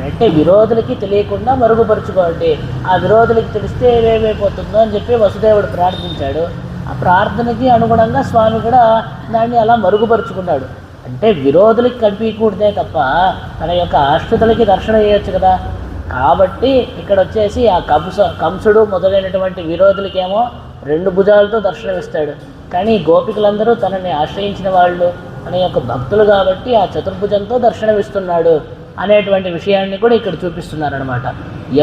అంటే విరోధులకి తెలియకుండా మరుగుపరుచుకోండి, ఆ విరోధులకి తెలిస్తే ఏమేమైపోతుందో అని చెప్పి వసుదేవుడు ప్రార్థించాడు. ఆ ప్రార్థనకి అనుగుణంగా స్వామి కూడా దాన్ని అలా మరుగుపరుచుకున్నాడు. అంటే విరోధులకి కనిపించకూడదే తప్ప తన యొక్క ఆశ్రితులకి దర్శనం చేయొచ్చు కదా. కాబట్టి ఇక్కడ వచ్చేసి ఆ కంసుడు మొదలైనటువంటి విరోధులకేమో 2 భుజాలతో దర్శనమిస్తాడు, కానీ గోపికలందరూ తనని ఆశ్రయించిన వాళ్ళు తన యొక్క భక్తులు కాబట్టి ఆ చతుర్భుజంతో దర్శనమిస్తున్నాడు అనేటువంటి విషయాన్ని కూడా ఇక్కడ చూపిస్తున్నారనమాట.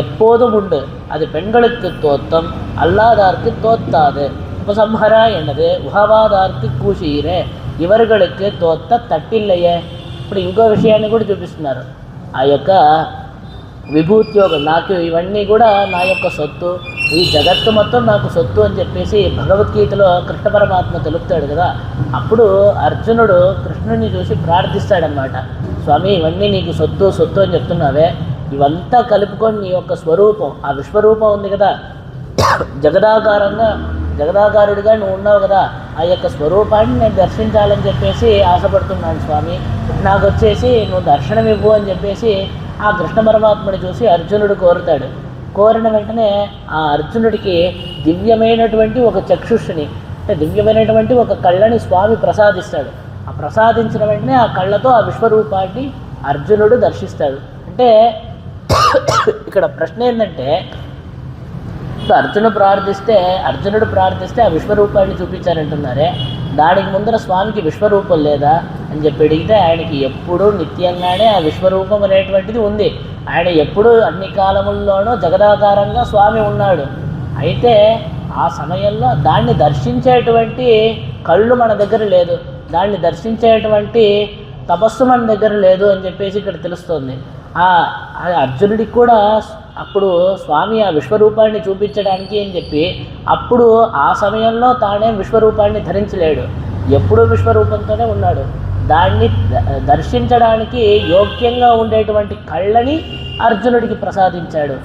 எப்போதும் உண்டு அது பெண்களுக்கு தோத்தம் அல்லாதார்க்கு தோத்தாது ఉపసంహర ఎన్నది ఉహవాదార్కి కూషీరే ఇవరుగడికి తోత్త తట్టిల్లయ్యే. ఇప్పుడు ఇంకో విషయాన్ని కూడా చూపిస్తున్నారు. ఆ యొక్క విభూత్యోగం నాకు ఇవన్నీ కూడా నా యొక్క సొత్తు, ఈ జగత్తు మొత్తం నాకు సొత్తు అని చెప్పేసి భగవద్గీతలో కృష్ణ పరమాత్మ తెలుపుతాడు కదా. అప్పుడు అర్జునుడు కృష్ణుని చూసి ప్రార్థిస్తాడనమాట, స్వామి ఇవన్నీ నీకు సొత్తు సొత్తు అని చెప్తున్నావే, ఇవంతా కలుపుకొని నీ యొక్క స్వరూపం ఆ విశ్వరూపం ఉంది కదా, జగదాకారుడిగా నువ్వు ఉన్నావు కదా, ఆ యొక్క స్వరూపాన్ని నేను దర్శించాలని చెప్పేసి ఆశపడుతున్నాను స్వామి, నాకు వచ్చేసి నువ్వు దర్శనం ఇవ్వు అని చెప్పేసి ఆ కృష్ణ పరమాత్మని చూసి అర్జునుడు కోరుతాడు. కోరిన వెంటనే ఆ అర్జునుడికి దివ్యమైనటువంటి ఒక చక్షుష్ని అంటే దివ్యమైనటువంటి ఒక కళ్ళని స్వామి ప్రసాదిస్తాడు. ఆ ప్రసాదించిన వెంటనే ఆ కళ్ళతో ఆ విశ్వరూపాన్ని అర్జునుడు దర్శిస్తాడు. అంటే ఇక్కడ ప్రశ్న ఏంటంటే అర్జునుడు ప్రార్థిస్తే ఆ విశ్వరూపాన్ని చూపించారంటున్నారే, దానికి ముందర స్వామికి విశ్వరూపం లేదా అని చెప్పి అడిగితే ఆయనకి ఎప్పుడూ నిత్యంగానే ఆ విశ్వరూపం అనేటువంటిది ఉంది. ఆయన ఎప్పుడూ అన్ని కాలముల్లోనూ జగదాకారంగా స్వామి ఉన్నాడు. అయితే ఆ సమయంలో దాన్ని దర్శించేటువంటి కళ్ళు మన దగ్గర లేదు, దాన్ని దర్శించేటువంటి తపస్సు మన దగ్గర లేదు అని చెప్పేసి ఇక్కడ తెలుస్తుంది. ఆ అర్జునుడికి కూడా అప్పుడు స్వామి ఆ విశ్వరూపాన్ని చూపించడానికి అని చెప్పి అప్పుడు ఆ సమయంలో తానే విశ్వరూపాన్ని ధరించలేడు, ఎప్పుడూ విశ్వరూపంతోనే ఉన్నాడు. దాన్ని దర్శించడానికి యోగ్యంగా ఉండేటువంటి కళ్ళని అర్జునుడికి ప్రసాదించాడు.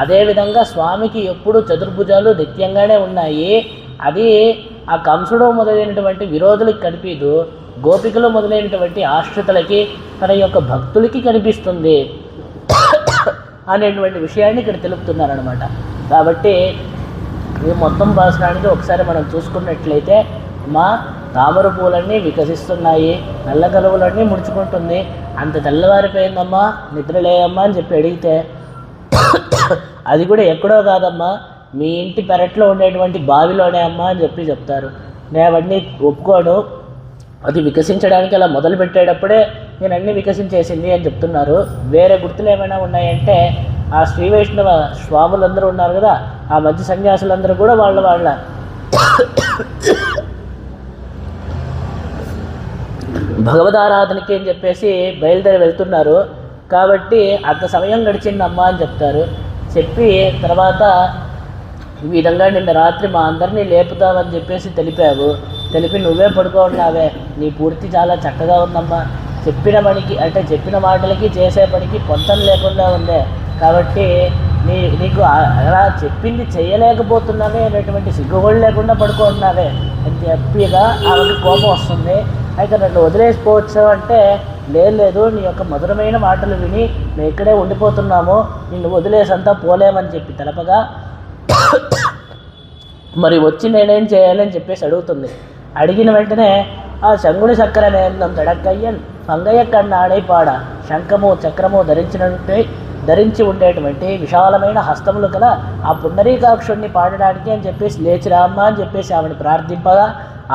అదేవిధంగా స్వామికి ఎప్పుడు చతుర్భుజాలు నిత్యంగానే ఉన్నాయి. అది ఆ కంసుడు మొదలైనటువంటి విరోధులకి కనిపించదు, గోపికలు మొదలైనటువంటి ఆశ్రితులకి తన యొక్క భక్తులకి కనిపిస్తుంది అనేటువంటి విషయాన్ని ఇక్కడ తెలుపుతున్నారనమాట. కాబట్టి ఈ మొత్తం భాషణానికి ఒకసారి మనం చూసుకున్నట్లయితే మా తామర పూలన్నీ వికసిస్తున్నాయి, నల్ల గలువులన్నీ ముడుచుకుంటుంది, అంత తెల్లవారిపోయిందమ్మా నిద్రలేయమ్మా అని చెప్పి అడిగితే అది కూడా ఎక్కడో కాదమ్మా మీ ఇంటి పెరట్లో ఉండేటువంటి బావిలోనే అమ్మా అని చెప్తారు. నేను అవన్నీ ఒప్పుకోను, అది వికసించడానికి అలా మొదలు పెట్టేటప్పుడే నేను అన్నీ వికసించేసింది అని చెప్తున్నారు. వేరే గుర్తులు ఏమైనా ఉన్నాయంటే ఆ శ్రీ వైష్ణవ స్వాములందరూ ఉన్నారు కదా, ఆ మధ్య సన్యాసులందరూ కూడా వాళ్ళ భగవదారాధనకి అని చెప్పేసి బయలుదేరి వెళ్తున్నారు. కాబట్టి అంత సమయం గడిచిందమ్మా అని చెప్తారు. చెప్పి తర్వాత ఈ విధంగా నిన్న రాత్రి మా అందరినీ లేపుతామని చెప్పేసి తెలిపి నువ్వే పడుకోన్నావే, నీ పూర్తి చాలా చక్కగా ఉందమ్మా, చెప్పిన పనికి అంటే చెప్పిన మాటలకి చేసే పనికి పొంతం లేకుండా ఉందే, కాబట్టి నీకు అలా చెప్పింది చేయలేకపోతున్నావే అనేటువంటి సిగ్గుగోళ్ళు లేకుండా పడుకుంటున్నావే, ఎంత హ్యాపీగా ఆమెకి కోపం వస్తుంది. అయితే నన్ను వదిలేసిపోవచ్చు అంటే, లేదు నీ యొక్క మధురమైన మాటలు విని మేము ఇక్కడే ఉండిపోతున్నాము, నిన్ను వదిలేసంతా పోలేమని చెప్పి తెలపగా, మరి వచ్చి నేనేం చేయాలని చెప్పేసి అడుగుతుంది. అడిగిన వెంటనే ఆ శంగుని చక్ర నేందం తడక్కయ్యన్ పంగయ్య కన్నాడై పాడ శంఖము చక్రము ధరించి ఉండేటువంటి విశాలమైన హస్తములు కల ఆ పుండరీకాక్షుణ్ణి పాడడానికి అని చెప్పేసి లేచి రామ్మ అని చెప్పేసి ఆమెను ప్రార్థింపగా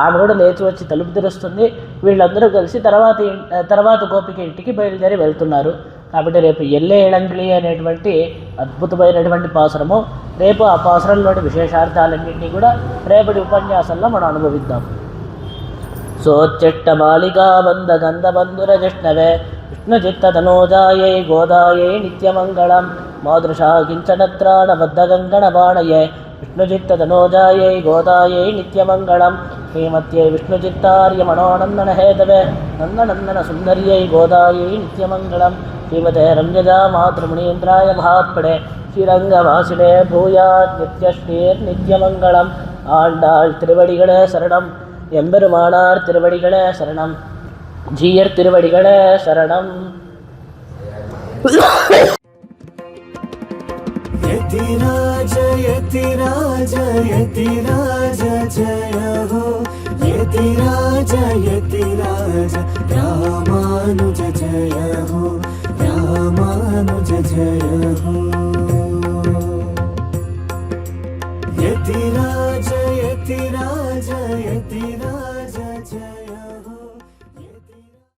ఆమె కూడా లేచి వచ్చి తలుపు తెరుస్తుంది. వీళ్ళందరూ కలిసి తర్వాత గోపిక ఇంటికి బయలుదేరి వెళ్తున్నారు. కాబట్టి రేపు ఎల్లే ఇళంగిలి అనేటువంటి అద్భుతమైనటువంటి పాసురము, రేపు ఆ పాసురంలోని విశేషార్థాలన్నింటినీ కూడా రేపటి ఉపన్యాసంలో మనం అనుభవిద్దాం. సోచ్చట్ట బాలికా బంధ గంధ బంధుర జిష్ణవే విష్ణుచిత్తతనోజాయై గోదాయై నిత్యమంగళం మాదృశా కించనత్రాణబద్ధ గంగణ బాణయే విష్ణుచిత్తతనోజాయై గోదాయై నిత్యమంగళం శ్రీమత్యై విష్ణుచిత్తార్య మనోనందన హేతవే నందనందన సుందర్యై గోదాయై నిత్యమంగళం శ్రీమతే రంజజా మాతృమునీంద్రాయ మహాత్మడే శ్రీరంగవాసినే భూయాత్ నిత్యశ్రీర్ నిత్యమంగళం ஆண்டாள் திருவடிகளே சரணம் எம்பெருமானார் திருவடிகளே சரணம் ஜீயர் திருவடிகளே சரணம். यतिराज यतिराज यतिराज जय हो यतिराज यतिराज रामानुज जय हो रामानुज जय हो यतिराज यतिराज यतिराज